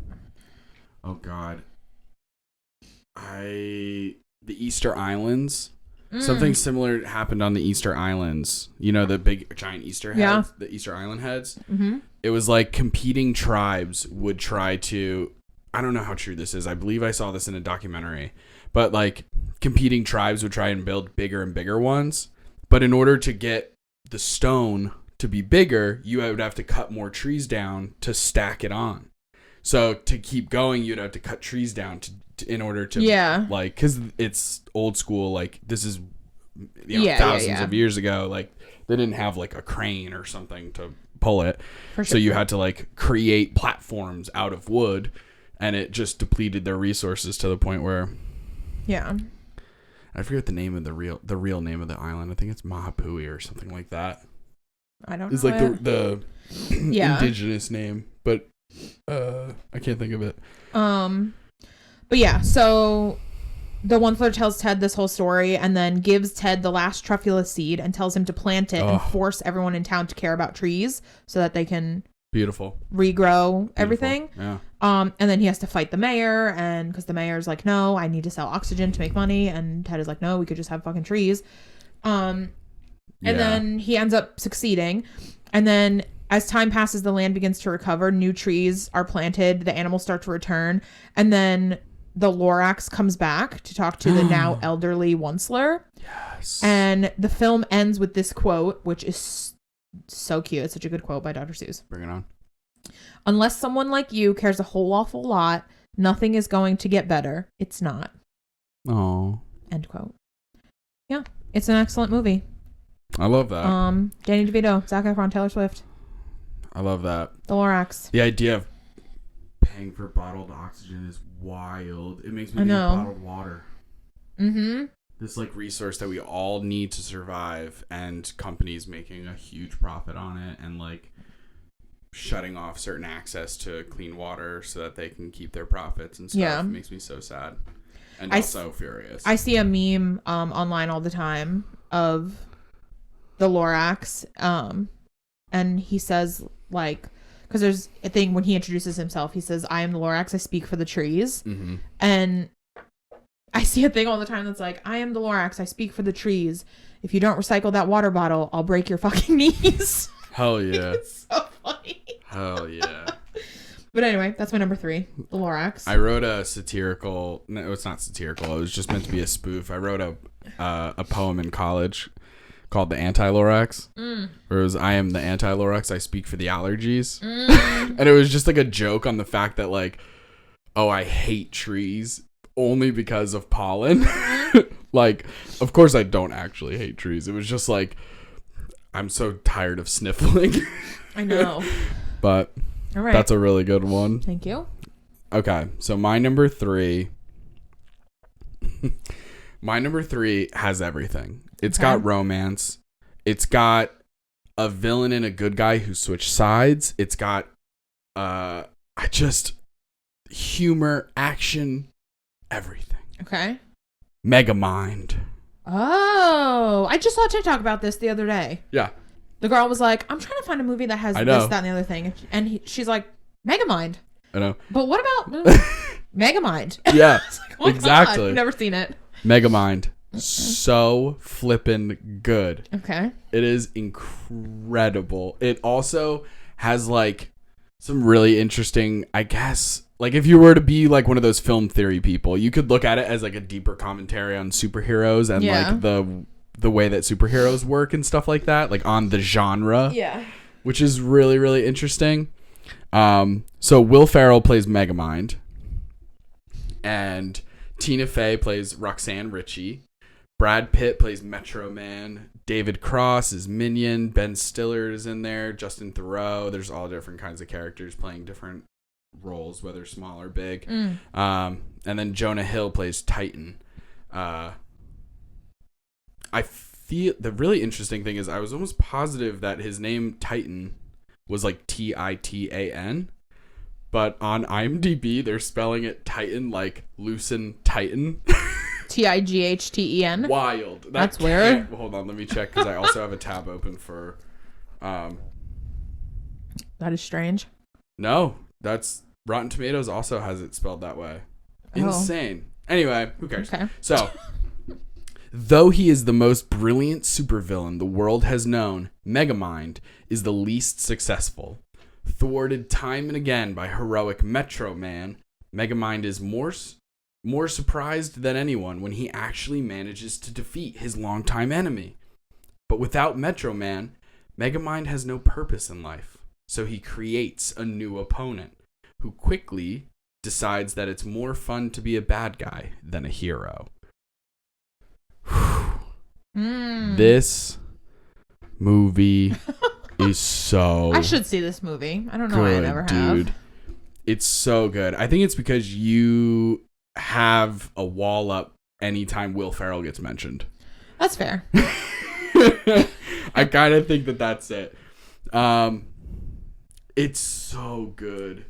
Easter Islands. Something similar happened on the Easter Islands. You know, the big giant Easter heads, the Easter Island heads. Mm-hmm. It was like competing tribes would try to, I don't know how true this is. I believe I saw this in a documentary, but like competing tribes would try and build bigger and bigger ones. But in order to get the stone to be bigger, you would have to cut more trees down to stack it on. So to keep going, you'd have to cut trees down in order to like, because it's old school, like this is thousands of years ago, like they didn't have like a crane or something to pull it. For sure. So you had to like create platforms out of wood, and it just depleted their resources to the point where I forget the name of the real name of the island. I think it's Mahapui or something like that. I don't know. It's like the indigenous name, but I can't think of it. But yeah, so the Onceler tells Ted this whole story and then gives Ted the last truffula seed and tells him to plant it and force everyone in town to care about trees so that they can regrow everything. Yeah. And then he has to fight the mayor, and because the mayor's like, no, I need to sell oxygen to make money, and Ted is like, no, we could just have fucking trees. And then he ends up succeeding, and then as time passes, the land begins to recover. New trees are planted. The animals start to return. And then the Lorax comes back to talk to the now elderly Onceler. Yes. And the film ends with this quote, which is so cute. It's such a good quote by Dr. Seuss. Bring it on. Unless someone like you cares a whole awful lot, nothing is going to get better. It's not. Oh. End quote. Yeah. It's an excellent movie. I love that. Danny DeVito, Zac Efron, Taylor Swift. I love that. The Lorax. The idea of paying for bottled oxygen is wild. It makes me think of bottled water. Mm-hmm. This like resource that we all need to survive, and companies making a huge profit on it, and like shutting off certain access to clean water so that they can keep their profits and stuff. Yeah. It makes me so sad and also furious. I see a meme online all the time of the Lorax, and he says, like, because there's a thing when he introduces himself, he says, I am the Lorax, I speak for the trees. Mm-hmm. And I see a thing all the time that's like, I am the Lorax, I speak for the trees. If you don't recycle that water bottle, I'll break your fucking knees. Hell yeah. It's so funny. Hell yeah. But anyway, that's my number 3, the Lorax. I wrote a satirical, no, it's not satirical, it was just meant to be a spoof. I wrote a poem in college called The Anti-Lorax, where it was, I am the Anti-Lorax, I speak for the allergies. And it was just like a joke on the fact that like, oh, I hate trees only because of pollen. Like, of course I don't actually hate trees. It was just like, I'm so tired of sniffling. I know. But all right, that's a really good one. Thank you. Okay, so my number 3 has everything. It's got romance. It's got a villain and a good guy who switch sides. It's got humor, action, everything. Okay. Megamind. Oh, I just saw a TikTok about this the other day. Yeah. The girl was like, I'm trying to find a movie that has this, that, and the other thing. And she's like, Megamind. I know. But what about Megamind? Yeah, like, oh exactly. God, I've never seen it. Megamind. So flippin' good. Okay. It is incredible. It also has like some really interesting, I guess, like if you were to be like one of those film theory people, you could look at it as like a deeper commentary on superheroes and like the way that superheroes work and stuff like that, like on the genre. Yeah. Which is really, really interesting. So Will Ferrell plays Megamind. And Tina Fey plays Roxanne Ritchie. Brad Pitt plays Metro Man. David Cross is Minion. Ben Stiller is in there. Justin Theroux. There's all different kinds of characters playing different roles, whether small or big. And then Jonah Hill plays Titan. I feel the really interesting thing is I was almost positive that his name Titan was like Titan, but on IMDb they're spelling it Titan like loosen Titan. Tighten. Wild. That's weird. Hold on, let me check because I also have a tab open for. That is strange. No, that's Rotten Tomatoes also has it spelled that way. Insane. Anyway, who cares? Okay. So. Though he is the most brilliant supervillain the world has known, Megamind is the least successful. Thwarted time and again by heroic Metro Man, Megamind is more surprised than anyone when he actually manages to defeat his longtime enemy. But without Metro Man, Megamind has no purpose in life, so he creates a new opponent, who quickly decides that it's more fun to be a bad guy than a hero. This movie is so I should see this movie. I don't know why I never have. Dude. It's so good. I think it's because you have a wall up anytime Will Ferrell gets mentioned. That's fair. I kind of think that that's it. It's so good.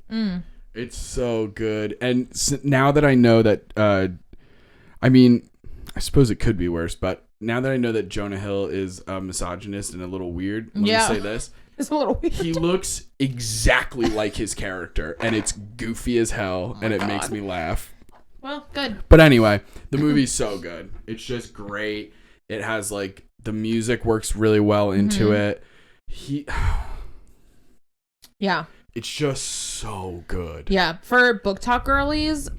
It's so good. And now that I know that I mean, I suppose it could be worse, but now that I know that Jonah Hill is a misogynist and a little weird, let me say this. It's a little weird. He looks exactly like his character, and it's goofy as hell, and it makes me laugh. Well, good. But anyway, the movie's so good. It's just great. It has, like, the music works really well into it. Yeah. It's just so good. Yeah. For Book Talk girlies,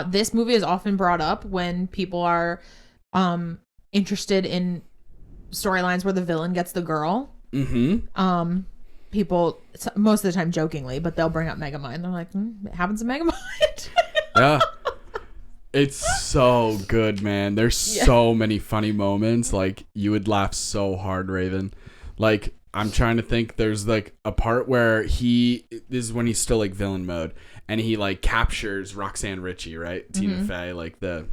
this movie is often brought up when people are interested in storylines where the villain gets the girl. People most of the time jokingly, but they'll bring up Megamind. They're like, it happens in Megamind. Yeah. It's so good, man. There's so many funny moments. Like, you would laugh so hard, Raven. Like, I'm trying to think. There's like a part where this is when he's still like villain mode, and he like captures Roxanne Ritchie, right? Tina Fey, like the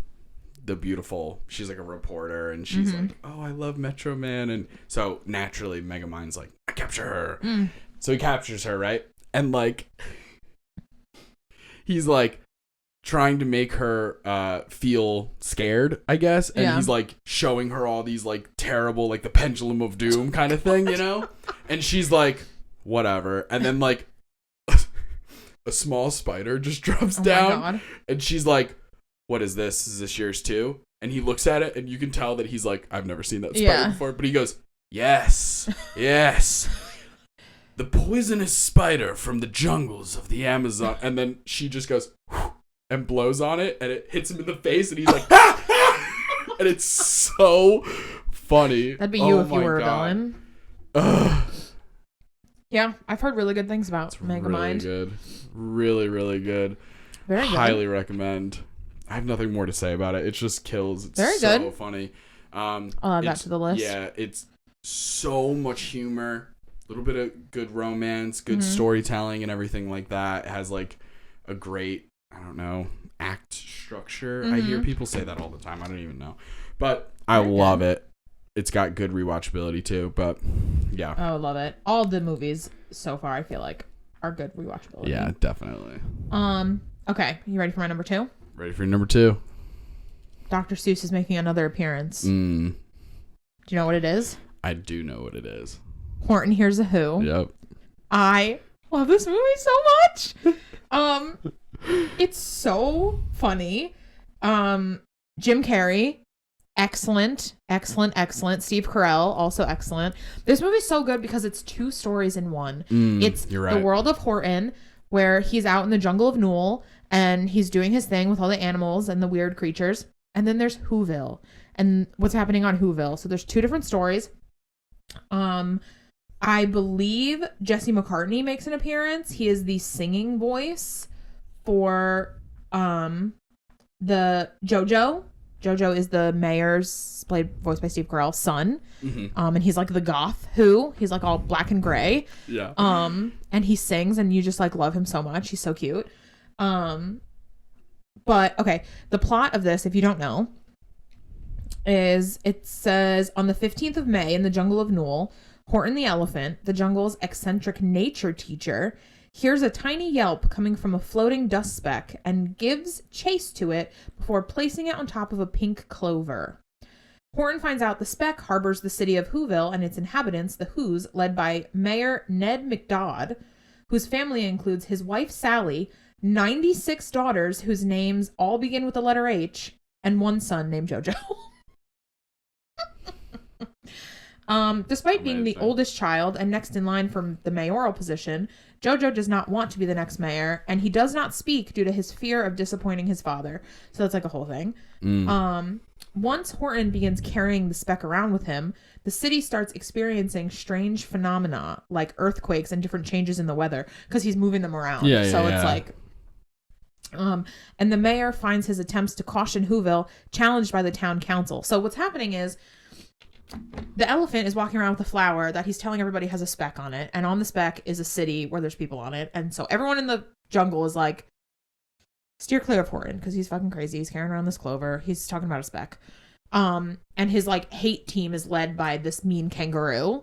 beautiful, she's like a reporter, and she's like, oh, I love Metro Man. And so naturally Megamind's like, I capture her. So he captures her, right? And like he's like trying to make her feel scared, I guess. And he's like showing her all these like terrible, like the pendulum of doom kind of thing, you know? And she's like, whatever. And then like a small spider just drops down, and she's like, what is this? Is this yours too? And he looks at it, and you can tell that he's like, I've never seen that spider before. But he goes, yes, yes. The poisonous spider from the jungles of the Amazon. And then she just goes, and blows on it, and it hits him in the face, and he's like, ah, ah! And it's so funny. That'd be you if you were a villain. Yeah, I've heard really good things about Megamind. Really good. Really, really good. Very good. Highly recommend. I have nothing more to say about it. It just kills. It's very so good. Funny. I'll add that to the list. Yeah, it's so much humor, a little bit of good romance, good storytelling, and everything like that. It has like a great, I don't know, act structure. I hear people say that all the time. I don't even know, but I love it. It's got good rewatchability too. But yeah, oh, love it. All the movies so far, I feel like, are good rewatchability. Yeah, definitely. Okay, you ready for my number 2? Ready for your number 2? Dr. Seuss is making another appearance. Do you know what it is? I do know what it is. Horton Hears a Who. Yep. I love this movie so much. It's so funny. Jim Carrey excellent. Steve Carell, also excellent. This movie's so good because it's 2 stories in one. It's you're right. The world of Horton, where he's out in the jungle of Newell and he's doing his thing with all the animals and the weird creatures. And then there's Whoville and what's happening on Whoville. So there's 2 different stories. I believe Jesse McCartney makes an appearance. He is the singing voice for the JoJo. JoJo is the mayor's, voiced by Steve Carell's son. And he's like the goth he's like all black and gray. Yeah. And he sings and you just like love him so much. He's so cute. But okay, the plot of this, if you don't know, is it says on the 15th of May in the jungle of Newell, Horton the elephant, the jungle's eccentric nature teacher, hears a tiny yelp coming from a floating dust speck and gives chase to it before placing it on top of a pink clover. Horton finds out the speck harbors the city of Whoville and its inhabitants, the Whos, led by Mayor Ned McDodd, whose family includes his wife Sally, 96 daughters whose names all begin with the letter H, and 1 son named JoJo. Despite being the oldest child and next in line for the mayoral position, JoJo does not want to be the next mayor, and he does not speak due to his fear of disappointing his father. So that's like a whole thing. Once Horton begins carrying the speck around with him, the city starts experiencing strange phenomena like earthquakes and different changes in the weather because he's moving them around. It's like... and the mayor finds his attempts to caution Whoville challenged by the town council. So what's happening is the elephant is walking around with a flower that he's telling everybody has a speck on it. And on the speck is a city where there's people on it. And so everyone in the jungle is like, steer clear of Horton because he's fucking crazy. He's carrying around this clover. He's talking about a speck. And his like hate team is led by this mean kangaroo.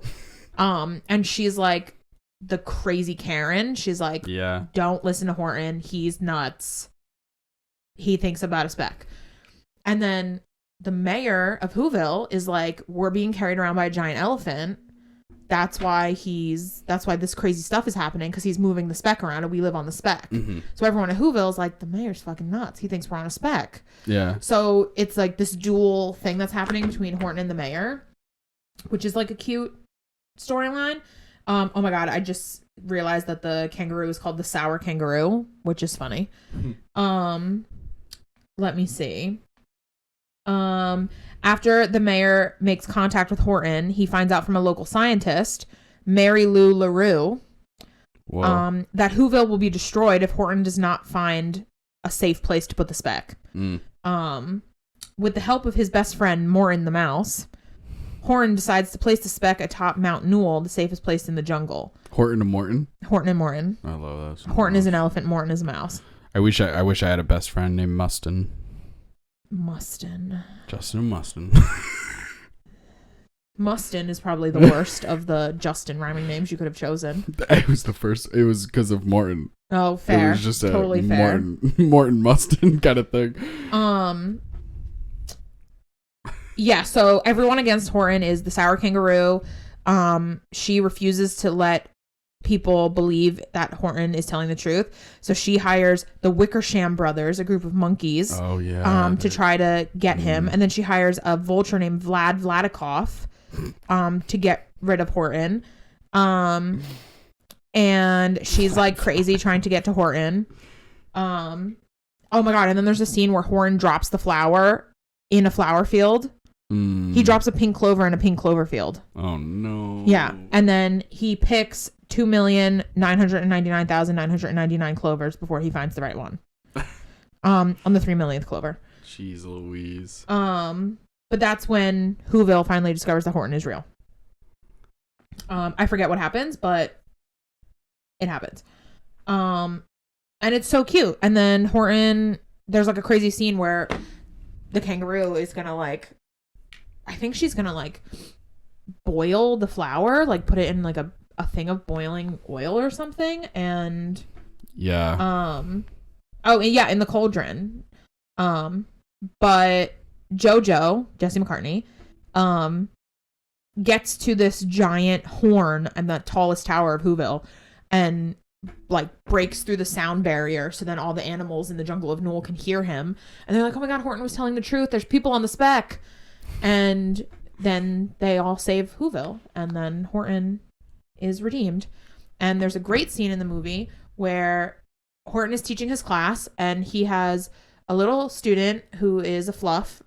And she's like the crazy Karen. She's like, don't listen to Horton. He's nuts. He thinks about a speck. And then the mayor of Whoville is like, we're being carried around by a giant elephant. That's why this crazy stuff is happening because he's moving the speck around and we live on the speck. So everyone at Whoville is like, the mayor's fucking nuts. He thinks we're on a speck. Yeah. So it's like this dual thing that's happening between Horton and the mayor, which is like a cute storyline. Oh my God. I just realized that the kangaroo is called the sour kangaroo, which is funny. Let me see. After the mayor makes contact with Horton, he finds out from a local scientist, Mary Lou LaRue, that Whoville will be destroyed if Horton does not find a safe place to put the speck. With the help of his best friend, Morton the mouse, Horton decides to place the speck atop Mount Newell, the safest place in the jungle. Horton and Morton? Horton and Morton. I love those. Horton is an elephant, Morton is a mouse. I wish I had a best friend named Mustin. Justin Mustin. Mustin is probably the worst of the Justin rhyming names you could have chosen. It was because of Morton. Oh, fair. It was just totally fair. Morton Mustin kind of thing. Yeah, so everyone against Horton is the sour kangaroo. She refuses to let people believe that Horton is telling the truth. So she hires the Wickersham brothers, a group of monkeys, to try to get him. And then she hires a vulture named Vlad Vladikov to get rid of Horton. And she's like crazy trying to get to Horton. Oh my God. And then there's a scene where Horton drops the flower in a flower field. He drops a pink clover in a pink clover field. Oh no. Yeah. And then he picks 2,999,999 clovers before he finds the right one. On the 3 millionth clover. Jeez Louise. But that's when Whoville finally discovers that Horton is real. I forget what happens, but it happens. And it's so cute. And then Horton, there's like a crazy scene where the kangaroo is gonna like, I think she's gonna like boil the flour, like put it in like a thing of boiling oil or something. And in the cauldron. But JoJo, Jesse McCartney, gets to this giant horn and the tallest tower of Whoville and like breaks through the sound barrier so then all the animals in the jungle of Newell can hear him. And they're like, oh my God, Horton was telling the truth. There's people on the speck. And then they all save Whoville, and then Horton is redeemed. And there's a great scene in the movie where Horton is teaching his class, and he has a little student who is a fluff.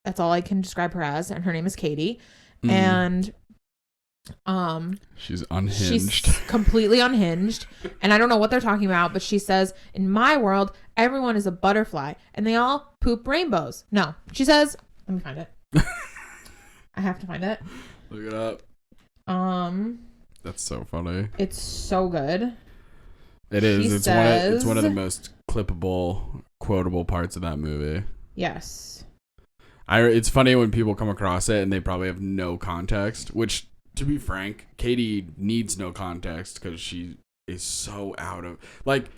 That's all I can describe her as, and her name is Katie. And she's unhinged. She's completely unhinged, and I don't know what they're talking about, but she says, "In my world, everyone is a butterfly, and they all poop rainbows." No, she says, let me find it. I have to find it. Look it up. That's so funny. It's so good. It is. It's one of the most clippable, quotable parts of that movie. Yes. It's funny when people come across it and they probably have no context, which, to be frank, Katie needs no context because she is so out of... Like,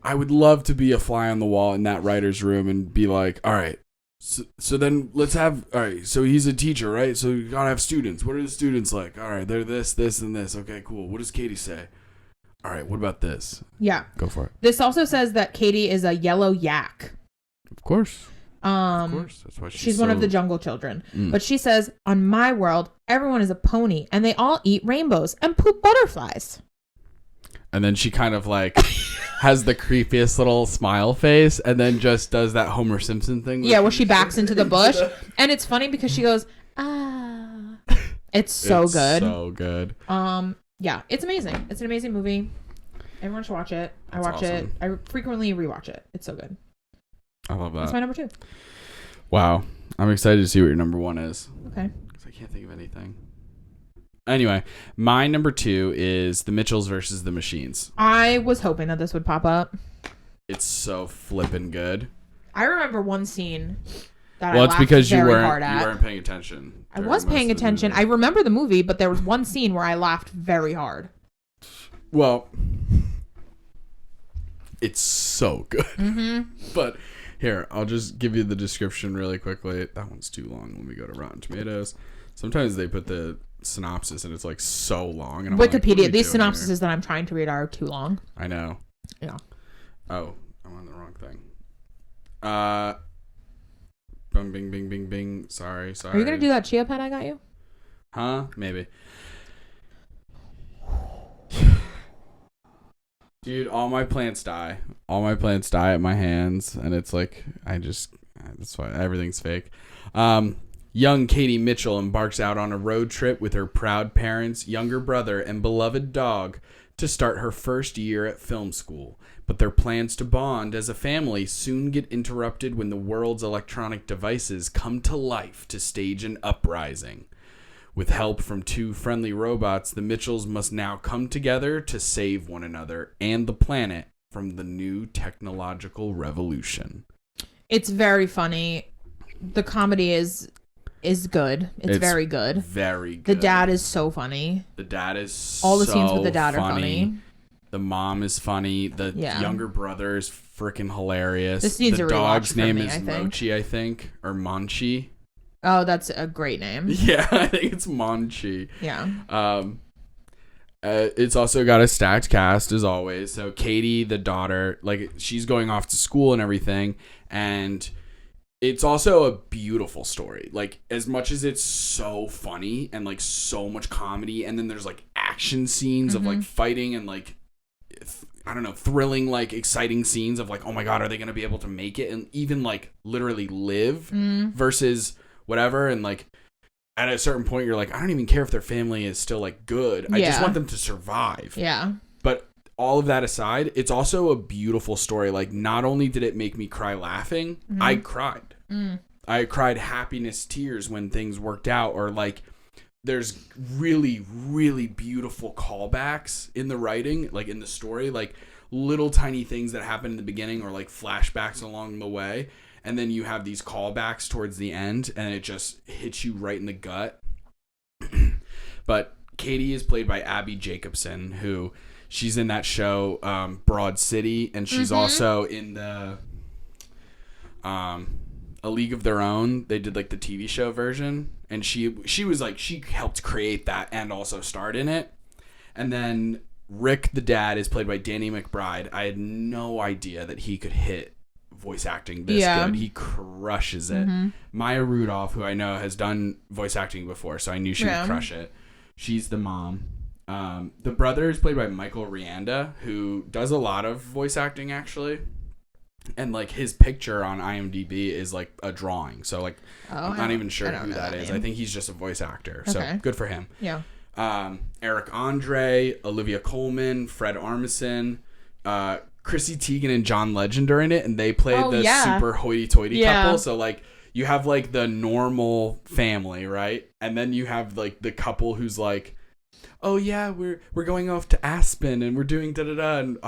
I would love to be a fly on the wall in that writer's room and be like, all right, so then let's have... All right, so he's a teacher, right? So you gotta have students. What are the students like? All right, they're this, and this. Okay, cool. What does Katie say? All right, what about this? Yeah. Go for it. This also says that Katie is a yellow yak. Of course. Of course. That's why she's one of the jungle children. But she says, on my world, everyone is a pony, and they all eat rainbows and poop butterflies. And then she kind of like has the creepiest little smile face, and then just does that Homer Simpson thing. Where she backs into the bush. And it's funny because she goes, ah. It's so good. So good. Yeah, it's amazing. It's an amazing movie. Everyone should watch it. I watch it. I frequently rewatch it. It's so good. I love that. That's my number 2. Wow. I'm excited to see what your number 1 is. Okay. Because I can't think of anything. Anyway, my number 2 is The Mitchells versus the Machines. I was hoping that this would pop up. It's so flippin' good. I remember one scene that well, I it's because you weren't paying attention. I was paying attention. I remember the movie, but there was one scene where I laughed very hard. Well, it's so good. Mm-hmm. But here, I'll just give you the description really quickly. That one's too long. Let me go to Rotten Tomatoes. Sometimes they put the synopsis and it's like so long. And Wikipedia. Like, these synopsises that I'm trying to read are too long. I know. Yeah. Oh, I'm on the wrong thing. Bing, bing, bing, bing. Sorry. Are you going to do that chia pet I got you? Huh? Maybe. Dude, all my plants die. All my plants die at my hands. And it's like, that's why everything's fake. Young Katie Mitchell embarks out on a road trip with her proud parents, younger brother, and beloved dog to start her first year at film school. But their plans to bond as a family soon get interrupted when the world's electronic devices come to life to stage an uprising. With help from 2 friendly robots, the Mitchells must now come together to save one another and the planet from the new technological revolution. It's very funny. The comedy is good. It's very good. Very good. The dad is so funny. The dad is all the scenes with the dad funny. Are funny. The mom is funny. The younger brother is freaking hilarious. This needs the a dog's name me, is Mochi, I think, or Monchi. Oh, that's a great name. Yeah, I think it's Monchi. Yeah. It's also got a stacked cast as always. So Katie, the daughter, like she's going off to school and everything, and it's also a beautiful story. Like, as much as it's so funny and like so much comedy, and then there's like action scenes of like fighting and like I don't know, thrilling, like exciting scenes of like, oh my god, are they gonna be able to make it and even like literally live versus whatever. And like at a certain point you're like, I don't even care if their family is still like good. I just want them to survive. Yeah. But all of that aside, it's also a beautiful story. Like, not only did it make me cry laughing, I cried. I cried happiness tears when things worked out, or like there's really, really beautiful callbacks in the writing, like in the story, like little tiny things that happen in the beginning or like flashbacks along the way. And then you have these callbacks towards the end and it just hits you right in the gut. But Katie is played by Abby Jacobson, who she's in that show, Broad City. And she's also in the, A League of Their Own. They did like the TV show version. And she was like, she helped create that and also starred in it. And then Rick, the dad, is played by Danny McBride. I had no idea that he could hit voice acting this good. He crushes it. Maya Rudolph, who I know has done voice acting before, so I knew she would crush it. She's the mom. The brother is played by Michael Rianda, who does a lot of voice acting, actually. And, like, his picture on IMDb is, like, a drawing. So, like, I'm not even sure who that is. I think he's just a voice actor. Okay. So, good for him. Yeah. Eric Andre, Olivia Colman, Fred Armisen, Chrissy Teigen and John Legend are in it. And they play super hoity-toity couple. So, like, you have, like, the normal family, right? And then you have, like, the couple who's like, oh, yeah, we're going off to Aspen and we're doing da-da-da. And,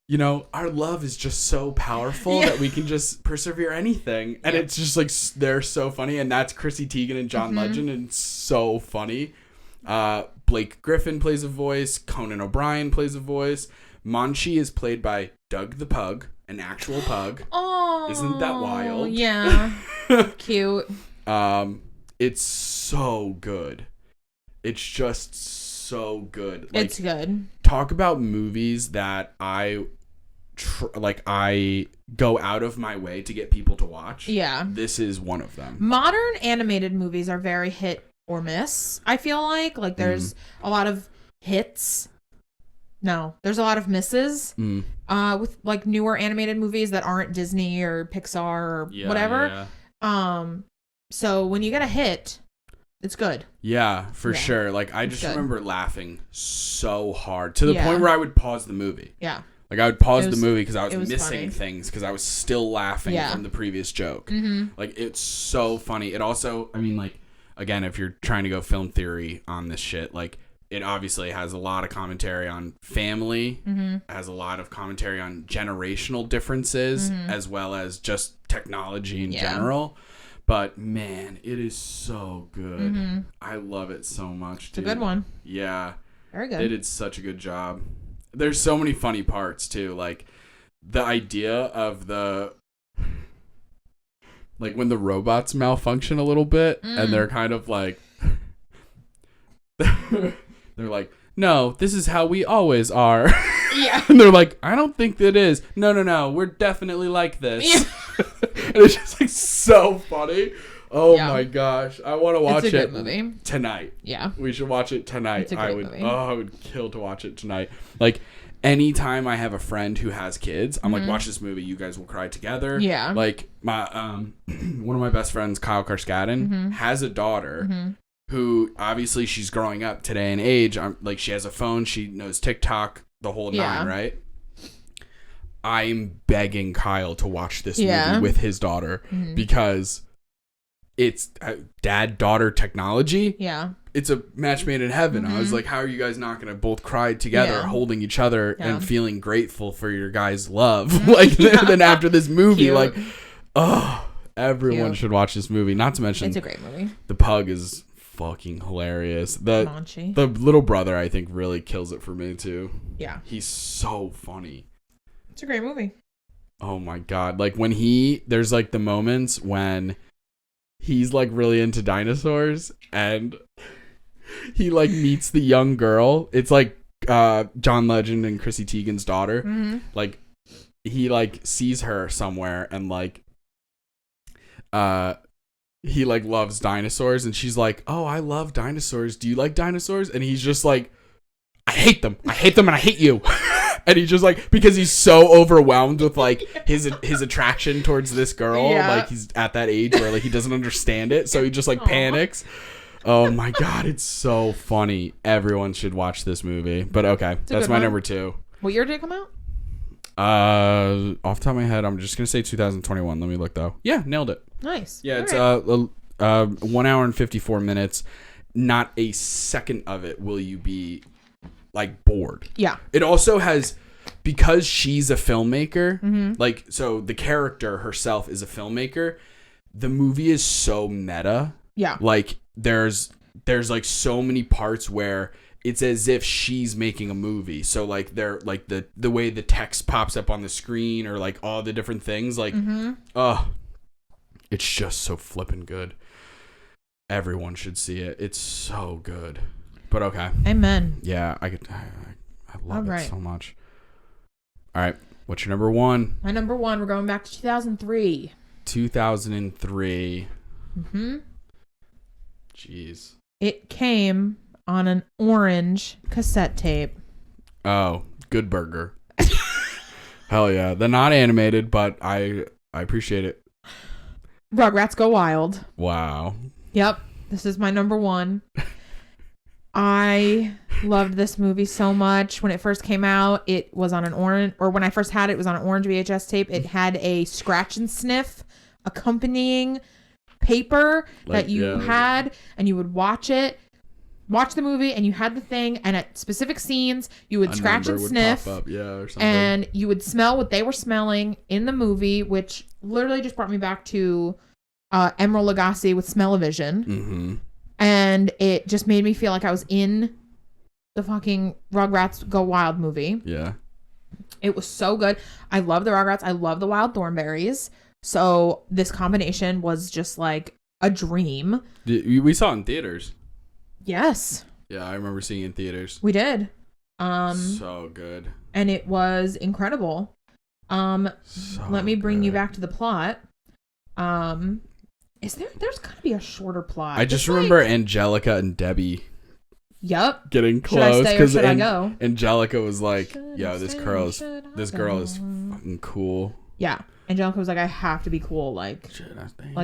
you know, our love is just so powerful that we can just persevere anything. And it's just like, they're so funny. And that's Chrissy Teigen and John Legend. And it's so funny. Blake Griffin plays a voice. Conan O'Brien plays a voice. Monchi is played by Doug the Pug, an actual pug. Oh, isn't that wild? Yeah. Cute. It's so good. It's just so good. Like, it's good. Talk about movies that I go out of my way to get people to watch. Yeah. This is one of them. Modern animated movies are very hit or miss, I feel like. Like, there's a lot of hits. No, there's a lot of misses with, like, newer animated movies that aren't Disney or Pixar or whatever. Yeah. So when you get a hit, it's good. Yeah, for sure. Like, I just remember laughing so hard to the point where I would pause the movie. Yeah. Like, I would pause the movie because I was missing things because I was still laughing from the previous joke. Like, it's so funny. It also, I mean, like, again, if you're trying to go film theory on this shit, like, it obviously has a lot of commentary on family, has a lot of commentary on generational differences, as well as just technology in general. But, man, it is so good. I love it so much, dude. It's a good one. Yeah. Very good. They did such a good job. There's so many funny parts, too. Like, the idea of the... Like, when the robots malfunction a little bit, and they're kind of like... They're like, no, this is how we always are. Yeah. And they're like, I don't think that is. No, we're definitely like this. Yeah. And it's just like so funny. Oh my gosh. I want to watch it movie. Tonight. Yeah. We should watch it tonight. It's a great movie. I would kill to watch it tonight. Like, anytime I have a friend who has kids, I'm like, watch this movie. You guys will cry together. Yeah. Like, my one of my best friends, Kyle Karskadin, has a daughter who obviously she's growing up today in age. Like, she has a phone. She knows TikTok, the whole nine, right? I'm begging Kyle to watch this movie with his daughter because it's dad-daughter technology. Yeah. It's a match made in heaven. I was like, how are you guys not going to both cry together, holding each other and feeling grateful for your guys' love? Like, then after this movie, like, everyone should watch this movie. Not to mention, it's a great movie. The pug is fucking hilarious. The little brother, I think, really kills it for me, too. Yeah. He's so funny. It's a great movie. Oh, my God. Like, when there's, like, the moments when he's, like, really into dinosaurs and... he like meets the young girl. It's like John Legend and Chrissy Teigen's daughter. Like, he like sees her somewhere and like he like loves dinosaurs and she's like, oh, I love dinosaurs. Do you like dinosaurs? And he's just like, I hate them and I hate you. And he's just like, because he's so overwhelmed with like his attraction towards this girl. Like, he's at that age where like he doesn't understand it, so he just like panics. Oh my God, it's so funny. Everyone should watch this movie. But okay, that's my number 2. What year did it come out? Off the top of my head, I'm just gonna say 2021. Let me look though. Yeah, nailed it. Nice. Yeah, it's 1 hour and 54 minutes. Not a second of it will you be like bored. Yeah. It also has, because she's a filmmaker, like, so the character herself is a filmmaker. The movie is so meta. Yeah. Like, there's like so many parts where it's as if she's making a movie. So like they're like the way the text pops up on the screen or like all the different things, like it's just so flippin' good. Everyone should see it. It's so good. But okay. Amen. Yeah, I love it so much. All right. What's your number one? My number one, we're going back to 2003. 2003. Mm-hmm. Jeez. It came on an orange cassette tape. Oh, Good Burger. Hell yeah. They're not animated, but I appreciate it. Rugrats Go Wild. Wow. Yep. This is my number one. I loved this movie so much. When it first came out, it was on an orange, or when I first had it, it was on an orange VHS tape. It had a scratch and sniff accompanying paper that you had, and you would watch the movie, and you had the thing, and at specific scenes, you would scratch and sniff, pop up, or something. And you would smell what they were smelling in the movie, which literally just brought me back to Emerald Lagasse with Smell-O-Vision. Mm-hmm. And it just made me feel like I was in the fucking Rugrats Go Wild movie. Yeah. It was so good. I love the Rugrats. I love the Wild Thornberrys. So this combination was just like a dream. We saw it in theaters. Yes. Yeah, I remember seeing it in theaters. We did. So good. And it was incredible. Let me bring you back to the plot. There's gotta be a shorter plot. I just remember Angelica and Debbie. Yep. Getting close because I go? Angelica was like, "Yo, this girl is fucking cool." Yeah, Angelica was like, "I have to be cool, like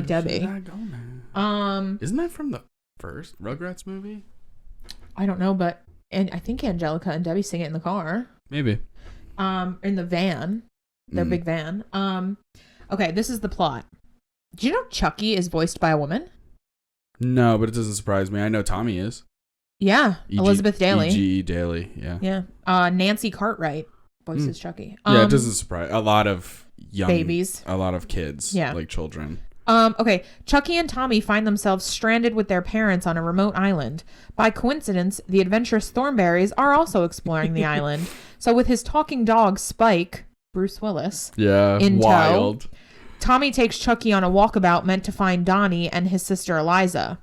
Debbie." Isn't that from the first Rugrats movie? I don't know, but I think Angelica and Debbie sing it in the car. Maybe. In the van, their big van. Okay, this is the plot. Do you know Chucky is voiced by a woman? No, but it doesn't surprise me. I know Tommy is. Yeah, Elizabeth Daily. E.G. Daily, yeah. Yeah. Nancy Cartwright voices Chucky. Yeah, it doesn't surprise. A lot of young babies. A lot of kids. Yeah. Like children. Okay. Chucky and Tommy find themselves stranded with their parents on a remote island. By coincidence, the adventurous Thornberrys are also exploring the island. So with his talking dog, Spike, Bruce Willis, in wild. tow, Tommy takes Chucky on a walkabout meant to find Donnie and his sister Eliza.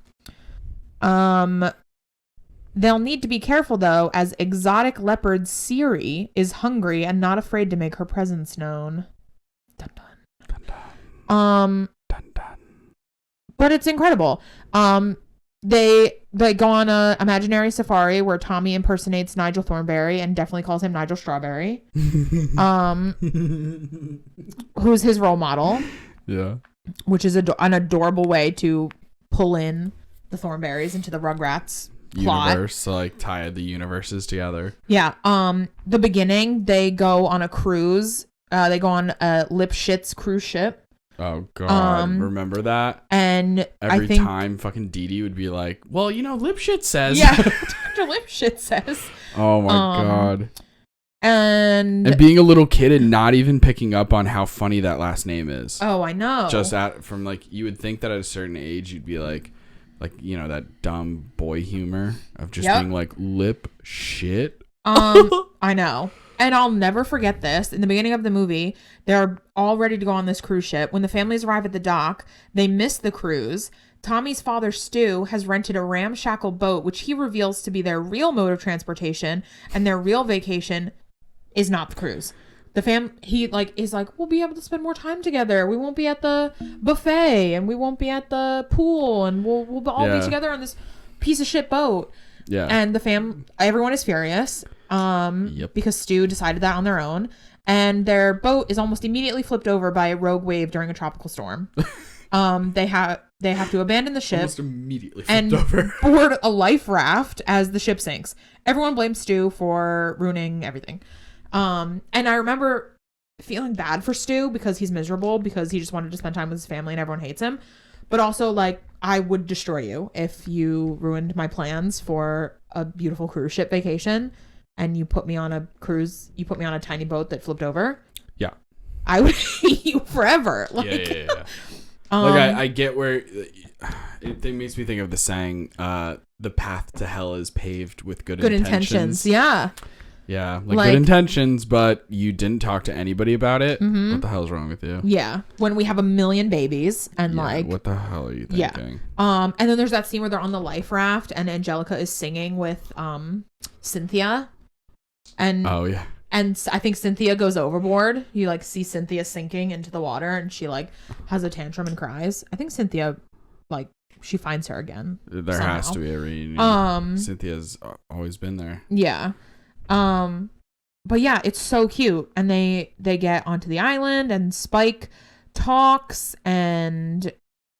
They'll need to be careful, though, as exotic leopard Siri is hungry and not afraid to make her presence known. Dun, dun. Dun, dun. Dun, dun. But it's incredible. They go on a imaginary safari where Tommy impersonates Nigel Thornberry and definitely calls him Nigel Strawberry. Who's his role model. Yeah. Which is an adorable way to pull in the Thornberrys into the Rugrats plot. Universe, so like tie the universes together. Yeah. The beginning, they go on a cruise. They go on a Lipschitz cruise ship. Oh God, remember that? And every time fucking Dee Dee would be like, "Well, you know, Lipschitz says." Yeah, Dr. Lipschitz says. Oh my God. And being a little kid and not even picking up on how funny that last name is. Oh, I know. Just from like, you would think that at a certain age you'd be like, you know, that dumb boy humor of just being like lip shit. I know. And I'll never forget this. In the beginning of the movie, they're all ready to go on this cruise ship. When the families arrive at the dock, they miss the cruise. Tommy's father, Stu, has rented a ramshackle boat, which he reveals to be their real mode of transportation, and their real vacation is not the cruise. He is like, we'll be able to spend more time together. We won't be at the buffet, and we won't be at the pool, and we'll all be together on this piece of shit boat. Yeah. And everyone is furious. Because Stu decided that on their own, and their boat is almost immediately flipped over by a rogue wave during a tropical storm. They have to abandon the ship almost immediately flipped over. Board a life raft as the ship sinks. Everyone blames Stu for ruining everything. And I remember feeling bad for Stu because he's miserable because he just wanted to spend time with his family and everyone hates him. But also, like, I would destroy you if you ruined my plans for a beautiful cruise ship vacation. And you put me on a cruise, you put me on a tiny boat that flipped over. Yeah. I would hate you forever. Like, yeah. I get where it makes me think of the saying, the path to hell is paved with good intentions. Yeah. Yeah. Like good intentions, but you didn't talk to anybody about it. Mm-hmm. What the hell is wrong with you? Yeah. When we have 1 million babies and what the hell are you thinking? Yeah. And then there's that scene where they're on the life raft and Angelica is singing with Cynthia. And And I think Cynthia goes overboard. You like see Cynthia sinking into the water, and she like has a tantrum and cries. I think Cynthia, like, she finds her again. There somehow. has to be a reunion. Cynthia's always been there. Yeah. But yeah, it's so cute. And they get onto the island, and Spike talks, and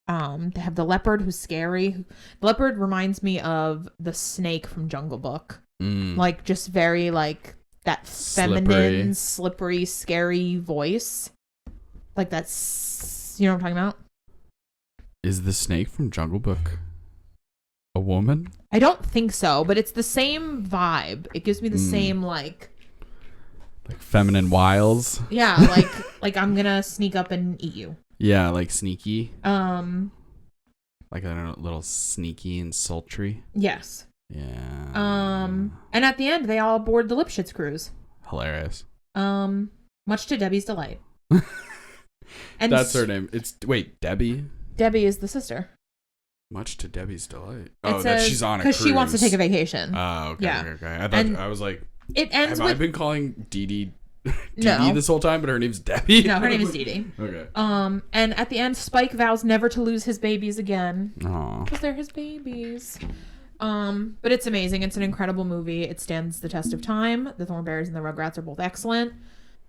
they have the leopard who's scary. The leopard reminds me of the snake from Jungle Book. Like, just very like that feminine, slippery, scary voice. Like, that's, you know what I'm talking about? Is the snake from Jungle Book a woman? I don't think so, but it's the same vibe. It gives me the same like feminine wiles. Yeah, like I'm gonna sneak up and eat you. Yeah, like sneaky. Like, I don't know, a little sneaky and sultry. Yes. Yeah. And at the end, they all board the Lipschitz cruise. Hilarious. Much to Debbie's delight. And that's her name. Wait, Debbie? Debbie is the sister. Much to Debbie's delight. That she's on a cruise. Because she wants to take a vacation. Oh, okay. Yeah. Okay. I was like, it ends with... I been calling Dee Dee this whole time, but her name's Debbie? No, her name is Dee Dee. Okay. And at the end, Spike vows never to lose his babies again. Aww. Because they're his babies. But it's amazing. It's an incredible movie. It stands the test of time. The Thornberrys and the Rugrats are both excellent.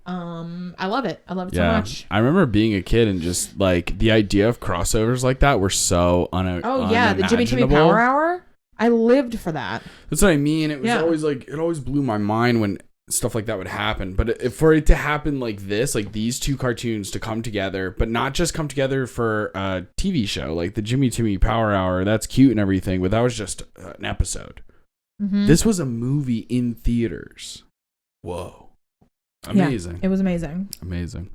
I love it. I love it so much. I remember being a kid and just like the idea of crossovers like that were so the Jimmy Timmy Power Hour. I lived for that. That's what I mean. It was always like, it always blew my mind when stuff like that would happen. But for it to happen like this, like these two cartoons to come together, but not just come together for a TV show, like the Jimmy Timmy Power Hour, that's cute and everything, but that was just an episode. Mm-hmm. This was a movie in theaters. Whoa. Amazing. Yeah, it was amazing. Amazing.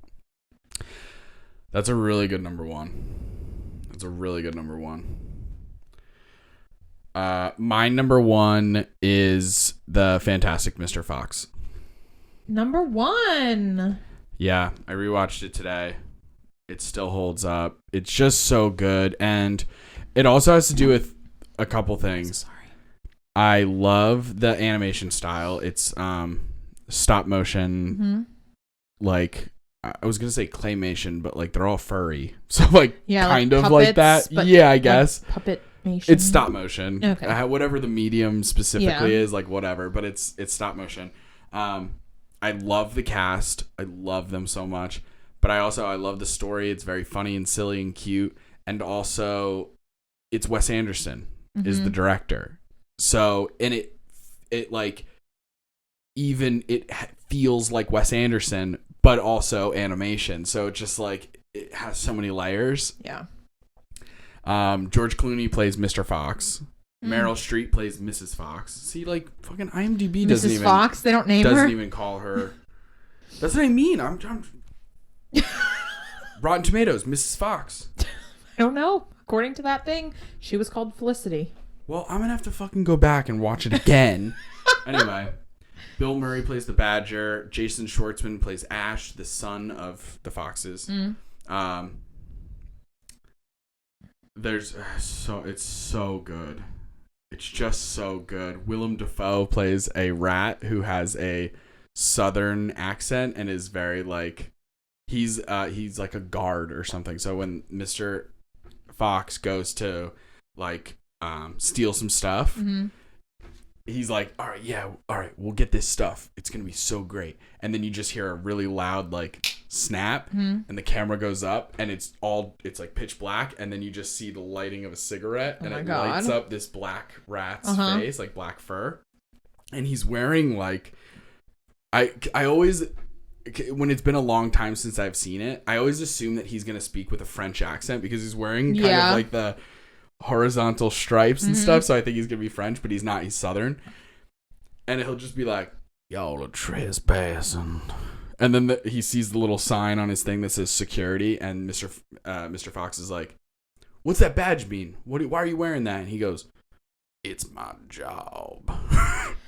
That's a really good number one. My number one is the Fantastic Mr. Fox. Number one. Yeah, I rewatched it today. It still holds up. It's just so good. And it also has to do with a couple things. So sorry. I love the animation style. It's stop motion, like I was gonna say claymation, but like they're all furry, so like kind of like that. Yeah, I guess like puppet. It's stop motion. Okay. Whatever the medium specifically is, like whatever, but it's stop motion. I love the cast. I love them so much, but I love the story. It's very funny and silly and cute, and also it's Wes Anderson is the director. So and it like. Even it feels like Wes Anderson, but also animation. So it's just like it has so many layers. Yeah. George Clooney plays Mr. Fox. Meryl Streep plays Mrs. Fox. See, like fucking IMDb doesn't even. Mrs. Fox. They don't name her. Doesn't even call her. That's what I mean. I'm Rotten Tomatoes, Mrs. Fox. I don't know. According to that thing, she was called Felicity. Well, I'm gonna have to fucking go back and watch it again. Anyway. Bill Murray plays the Badger. Jason Schwartzman plays Ash, the son of the Foxes. It's so good. It's just so good. Willem Dafoe plays a rat who has a southern accent and is very like he's like a guard or something. So when Mr. Fox goes to like steal some stuff. He's like, all right, we'll get this stuff. It's going to be so great. And then you just hear a really loud, like, snap, and the camera goes up, and it's like pitch black, and then you just see the lighting of a cigarette, and it lights up this black rat's face, like black fur. And he's wearing, like, I always, when it's been a long time since I've seen it, I always assume that he's going to speak with a French accent, because he's wearing kind of like the horizontal stripes and stuff, so I think he's gonna be French, but he's not. He's Southern, and he'll just be like, "Y'all are trespassing," and then he sees the little sign on his thing that says security, and Mr. Fox is like, "What's that badge mean? Why are you wearing that?" And he goes, "It's my job,"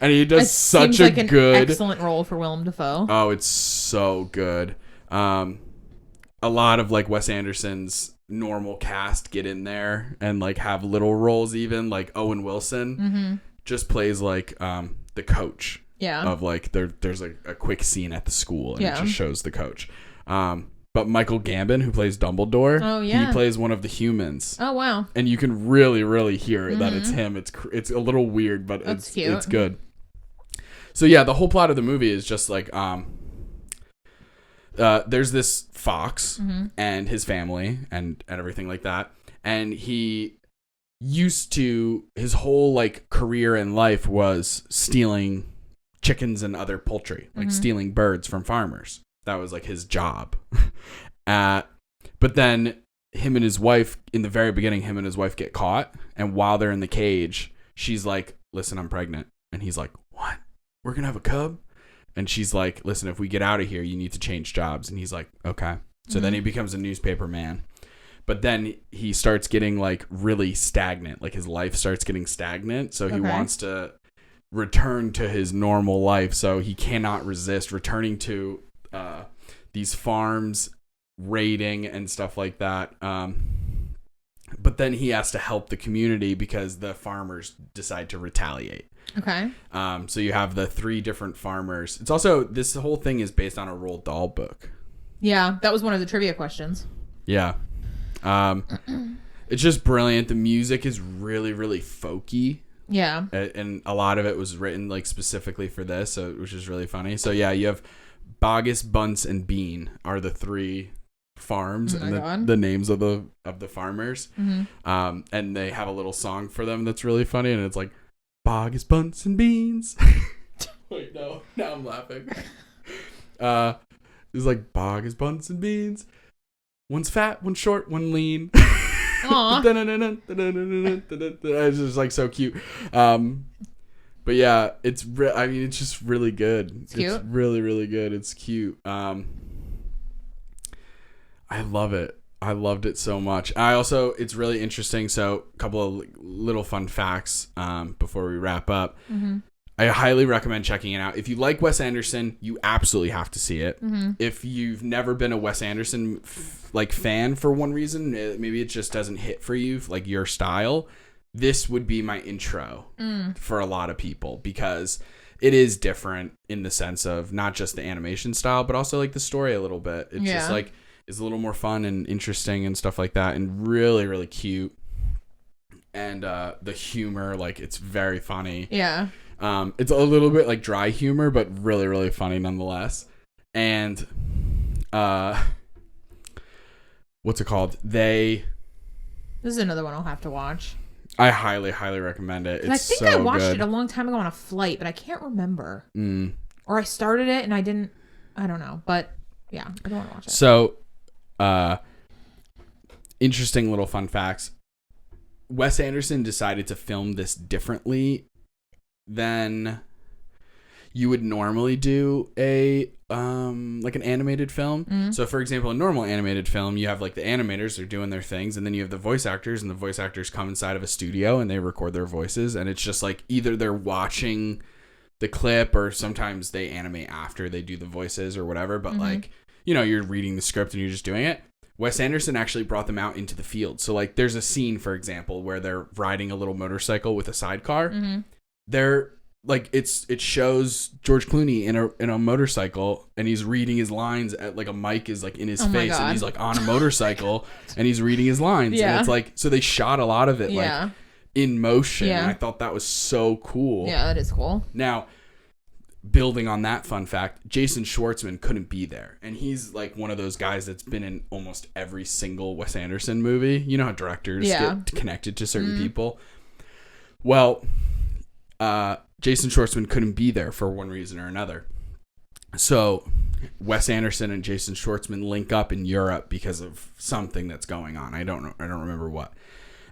and he does such a good, excellent role for Willem Dafoe. Oh, it's so good. A lot of like Wes Anderson's normal cast get in there and like have little roles, even like Owen Wilson just plays like the coach Yeah. Of like there's like a quick scene at the school and it Yeah. just shows the coach. But Michael Gambon, who plays Dumbledore, Oh, yeah. he plays one of the humans. Oh, wow. And you can really, really hear that it's him. It's a little weird, but That's cute. It's good. So yeah, the whole plot of the movie is just like there's this fox and his family and everything like that, and he used to, his whole like career in life was stealing chickens and other poultry, like stealing birds from farmers. That was like his job. But then him and his wife, in the very beginning, him and his wife get caught. And while they're in the cage, she's like, listen, I'm pregnant. And he's like, what? We're going to have a cub? And she's like, listen, if we get out of here, you need to change jobs. And he's like, okay. So then he becomes a newspaper man. But then he starts getting like really stagnant. Like his life starts getting stagnant. So he wants to return to his normal life. So he cannot resist returning to these farms, raiding and stuff like that. But then he has to help the community because the farmers decide to retaliate. Okay. So you have the 3 different farmers. It's also, this whole thing is based on a Roald Dahl book. Yeah, that was one of the trivia questions. Yeah. It's just brilliant. The music is really, really folky. Yeah. And a lot of it was written like specifically for this, which is really funny. So yeah, you have Bogus, Bunce, and Bean are the 3 farms and the names of the farmers. And they have a little song for them that's really funny, and it's like Bogus, Bunce, and Beans. Wait, no, now I'm laughing. It's like Bogus, Bunce, and Beans. One's fat, one's short, one lean. It's just like so cute. But yeah, it's it's just really good. It's cute. It's really, really good. It's cute. I love it. I loved it so much. It's really interesting. So a couple of little fun facts before we wrap up. I highly recommend checking it out. If you like Wes Anderson, you absolutely have to see it. If you've never been a Wes Anderson fan for one reason, maybe it just doesn't hit for you, like your style, this would be my intro for a lot of people, because it is different in the sense of not just the animation style, but also like the story a little bit. It's just like, it's a little more fun and interesting and stuff like that, and really, really cute. And the humor, like, it's very funny. Yeah. It's a little bit like dry humor, but really, really funny nonetheless. And what's it called? This is another one I'll have to watch. I highly, highly recommend it. It's I think so I watched good. it a long time ago on a flight, but I can't remember. Or I started it and I didn't. I don't know, but yeah, I don't want to watch it. So, interesting little fun facts. Wes Anderson decided to film this differently than you would normally do a like an animated film. So for example, a normal animated film, you have like the animators, they're doing their things, and then you have the voice actors, and the voice actors come inside of a studio and they record their voices, and it's just like either they're watching the clip or sometimes they animate after they do the voices or whatever, but like, you know, you're reading the script and you're just doing it. Wes Anderson actually brought them out into the field. So like there's a scene, for example, where they're riding a little motorcycle with a sidecar. They're like, it shows George Clooney in a motorcycle, and he's reading his lines at like a mic is like in his face, and he's like on a motorcycle and he's reading his lines. And it's like, so they shot a lot of it like in motion. And I thought that was so cool. Yeah, that is cool. Now, building on that fun fact, Jason Schwartzman couldn't be there, and he's like one of those guys that's been in almost every single Wes Anderson movie. You know how directors get connected to certain people. Well, Jason Schwartzman couldn't be there for one reason or another. So Wes Anderson and Jason Schwartzman link up in Europe because of something that's going on. I don't remember what.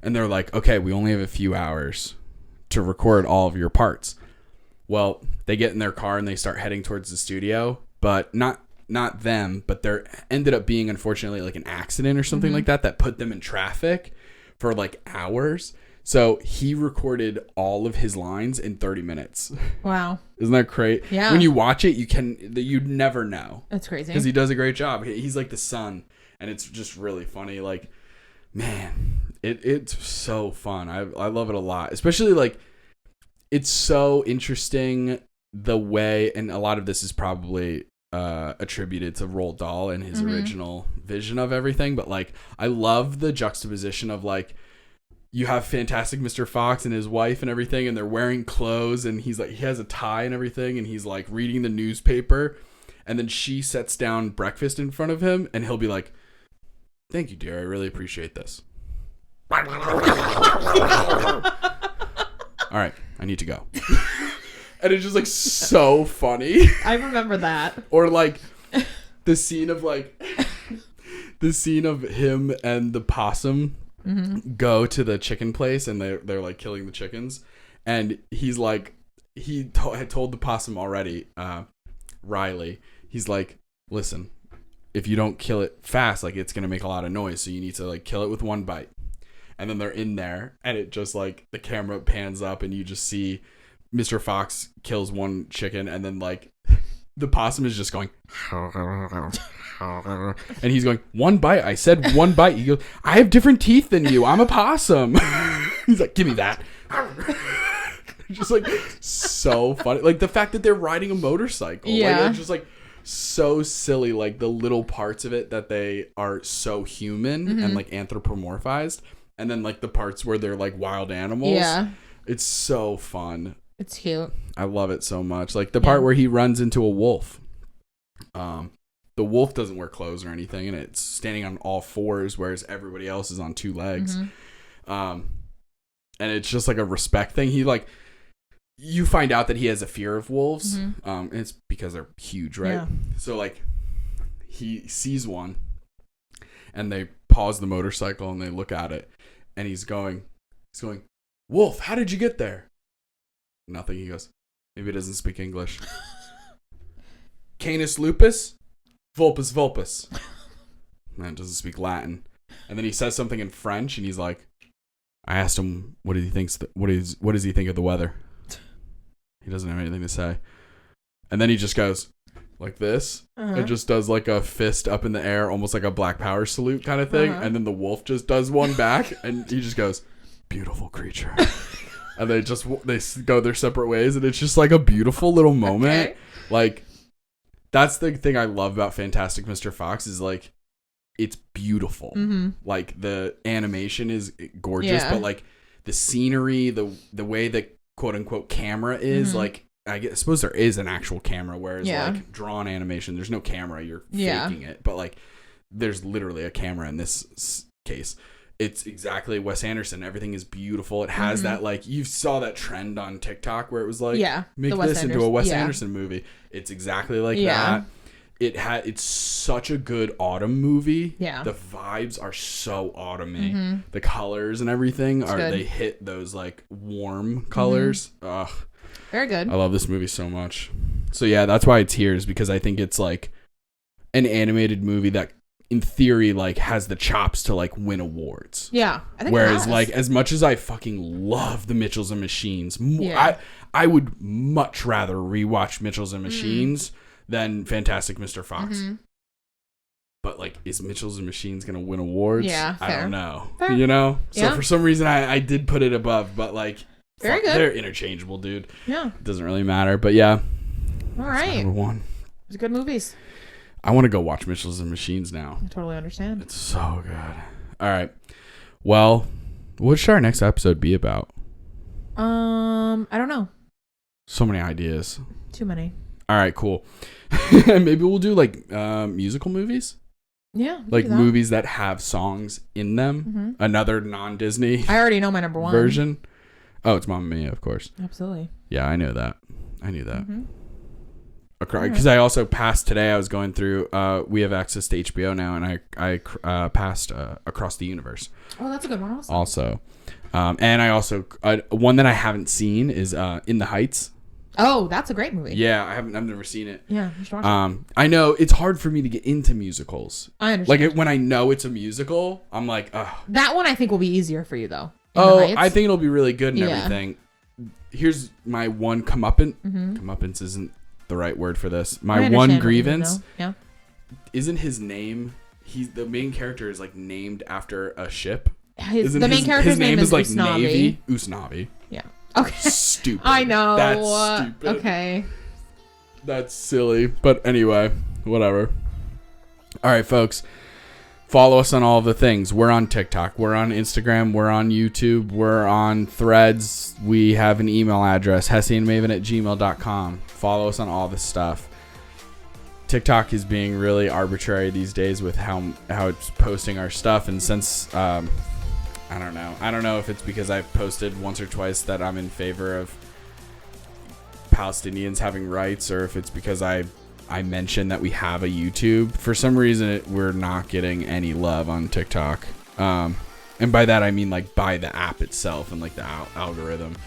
And they're like, okay, we only have a few hours to record all of your parts. Well, they get in their car and they start heading towards the studio, but not them, but there ended up being, unfortunately, like an accident or something like that put them in traffic for like hours. So he recorded all of his lines in 30 minutes. Wow. Isn't that crazy? Yeah. When you watch it, you'd never know. That's crazy. Because he does a great job. He's like the son, and it's just really funny. Like, man, it's so fun. I love it a lot. Especially like, it's so interesting the way, and a lot of this is probably attributed to Roald Dahl and his original vision of everything, but like I love the juxtaposition of like you have Fantastic Mr. Fox and his wife and everything, and they're wearing clothes, and he's like, he has a tie and everything, and he's like reading the newspaper, and then she sets down breakfast in front of him, and he'll be like, "Thank you, dear. I really appreciate this." All right, I need to go. And it's just like so funny. I remember that. Or like the scene of him and the possum go to the chicken place, and they're like killing the chickens, and he's like, had told the possum already, Riley, he's like, "Listen, if you don't kill it fast, like it's gonna make a lot of noise, so you need to like kill it with one bite." And then they're in there, and it just like the camera pans up, and you just see Mr. Fox kills one chicken, and then like the possum is just going and he's going, "One bite, I said one bite." He goes, "I have different teeth than you, I'm a possum." He's like, "Give me that." Just like so funny, like the fact that they're riding a motorcycle, like it's just like so silly, like the little parts of it that they are so human and like anthropomorphized, and then like the parts where they're like wild animals. It's so fun. It's cute. I love it so much. Like the part where he runs into a wolf. The wolf doesn't wear clothes or anything, and it's standing on all fours, whereas everybody else is on two legs. And it's just like a respect thing. He like, you find out that he has a fear of wolves. And it's because they're huge, right? Yeah. So like he sees one, and they pause the motorcycle and they look at it, and he's going, "Wolf, how did you get there?" Nothing. He goes, "Maybe it doesn't speak English." "Canis lupus, vulpus vulpus." That doesn't speak Latin. And then he says something in French, and he's like, I asked him what does he think of the weather. He doesn't have anything to say. And then he just goes like this. It just does like a fist up in the air, almost like a Black Power salute kind of thing. And then the wolf just does one back, and he just goes, "Beautiful creature." And they go their separate ways, and it's just like a beautiful little moment. Okay. Like that's the thing I love about Fantastic Mr. Fox is like it's beautiful. Like the animation is gorgeous, but like the scenery, the way the quote unquote camera is like, I suppose there is an actual camera, whereas like drawn animation, there's no camera, you're faking it. But like there's literally a camera in this case. It's exactly Wes Anderson. Everything is beautiful. It has that, like, you saw that trend on TikTok where it was like, make this into a Wes Anderson movie. It's exactly like that. It's such a good autumn movie. Yeah. The vibes are so autumny. The colors and everything they hit those like warm colors. Ugh. Very good. I love this movie so much. So yeah, that's why it's here, is because I think it's like an animated movie that in theory like has the chops to like win awards. Yeah. I think whereas like as much as I fucking love the Mitchells and Machines, I would much rather rewatch Mitchells and Machines than Fantastic Mr. Fox. But like, is Mitchells and Machines gonna win awards? Yeah, fair. I don't know. Fair. You know? So for some reason I did put it above, but like very good. They're interchangeable, dude. Yeah. It doesn't really matter. But yeah. All right. Number one. It's good movies. I want to go watch Mitchells and Machines now. I totally understand. It's so good. All right. Well, what should our next episode be about? I don't know. So many ideas. Too many. All right, cool. Maybe we'll do like musical movies. Yeah. Like movies that have songs in them. Another non-Disney. I already know my number one version. Oh, it's Mamma Mia, of course. Absolutely. Yeah, I know that. I knew that. Because I also passed today. I was going through. We have access to HBO now, and I passed Across the Universe. Oh, that's a good one. Also, and I also one that I haven't seen is In the Heights. Oh, that's a great movie. Yeah, I've never seen it. Yeah, you should watch it. I know it's hard for me to get into musicals. I understand. Like when I know it's a musical, I'm like, ugh. That one I think will be easier for you though. I think it'll be really good and everything. Here's my one comeuppance. Comeuppance isn't the right word for this. My one grievance. Isn't his name? The main character is like named after a ship. The main character's name is like Navy. Usnavi. Yeah. Okay. Stupid. I know. That's stupid. Okay. That's silly. But anyway, whatever. All right, folks. Follow us on all of the things. We're on TikTok. We're on Instagram. We're on YouTube. We're on Threads. We have an email address, hessyandmaven@gmail.com. Follow us on all this stuff. TikTok is being really arbitrary these days with how it's posting our stuff. And since, I don't know if it's because I've posted once or twice that I'm in favor of Palestinians having rights, or if it's because I mentioned that we have a YouTube. For some reason, we're not getting any love on TikTok. And by that, I mean like by the app itself and like the algorithm.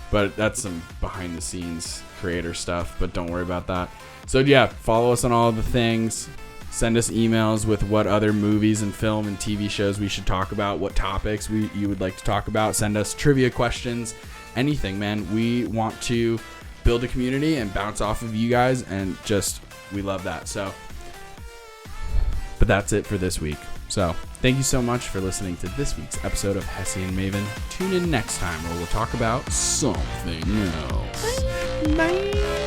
But that's some behind the scenes creator stuff, but don't worry about that. So yeah, follow us on all the things. Send us emails with what other movies and film and TV shows we should talk about, what topics you would like to talk about. Send us trivia questions, anything, man. We want to build a community and bounce off of you guys, and just we love that. So, but that's it for this week. So thank you so much for listening to this week's episode of Hessy and Maven. Tune in next time where we'll talk about something else. Bye.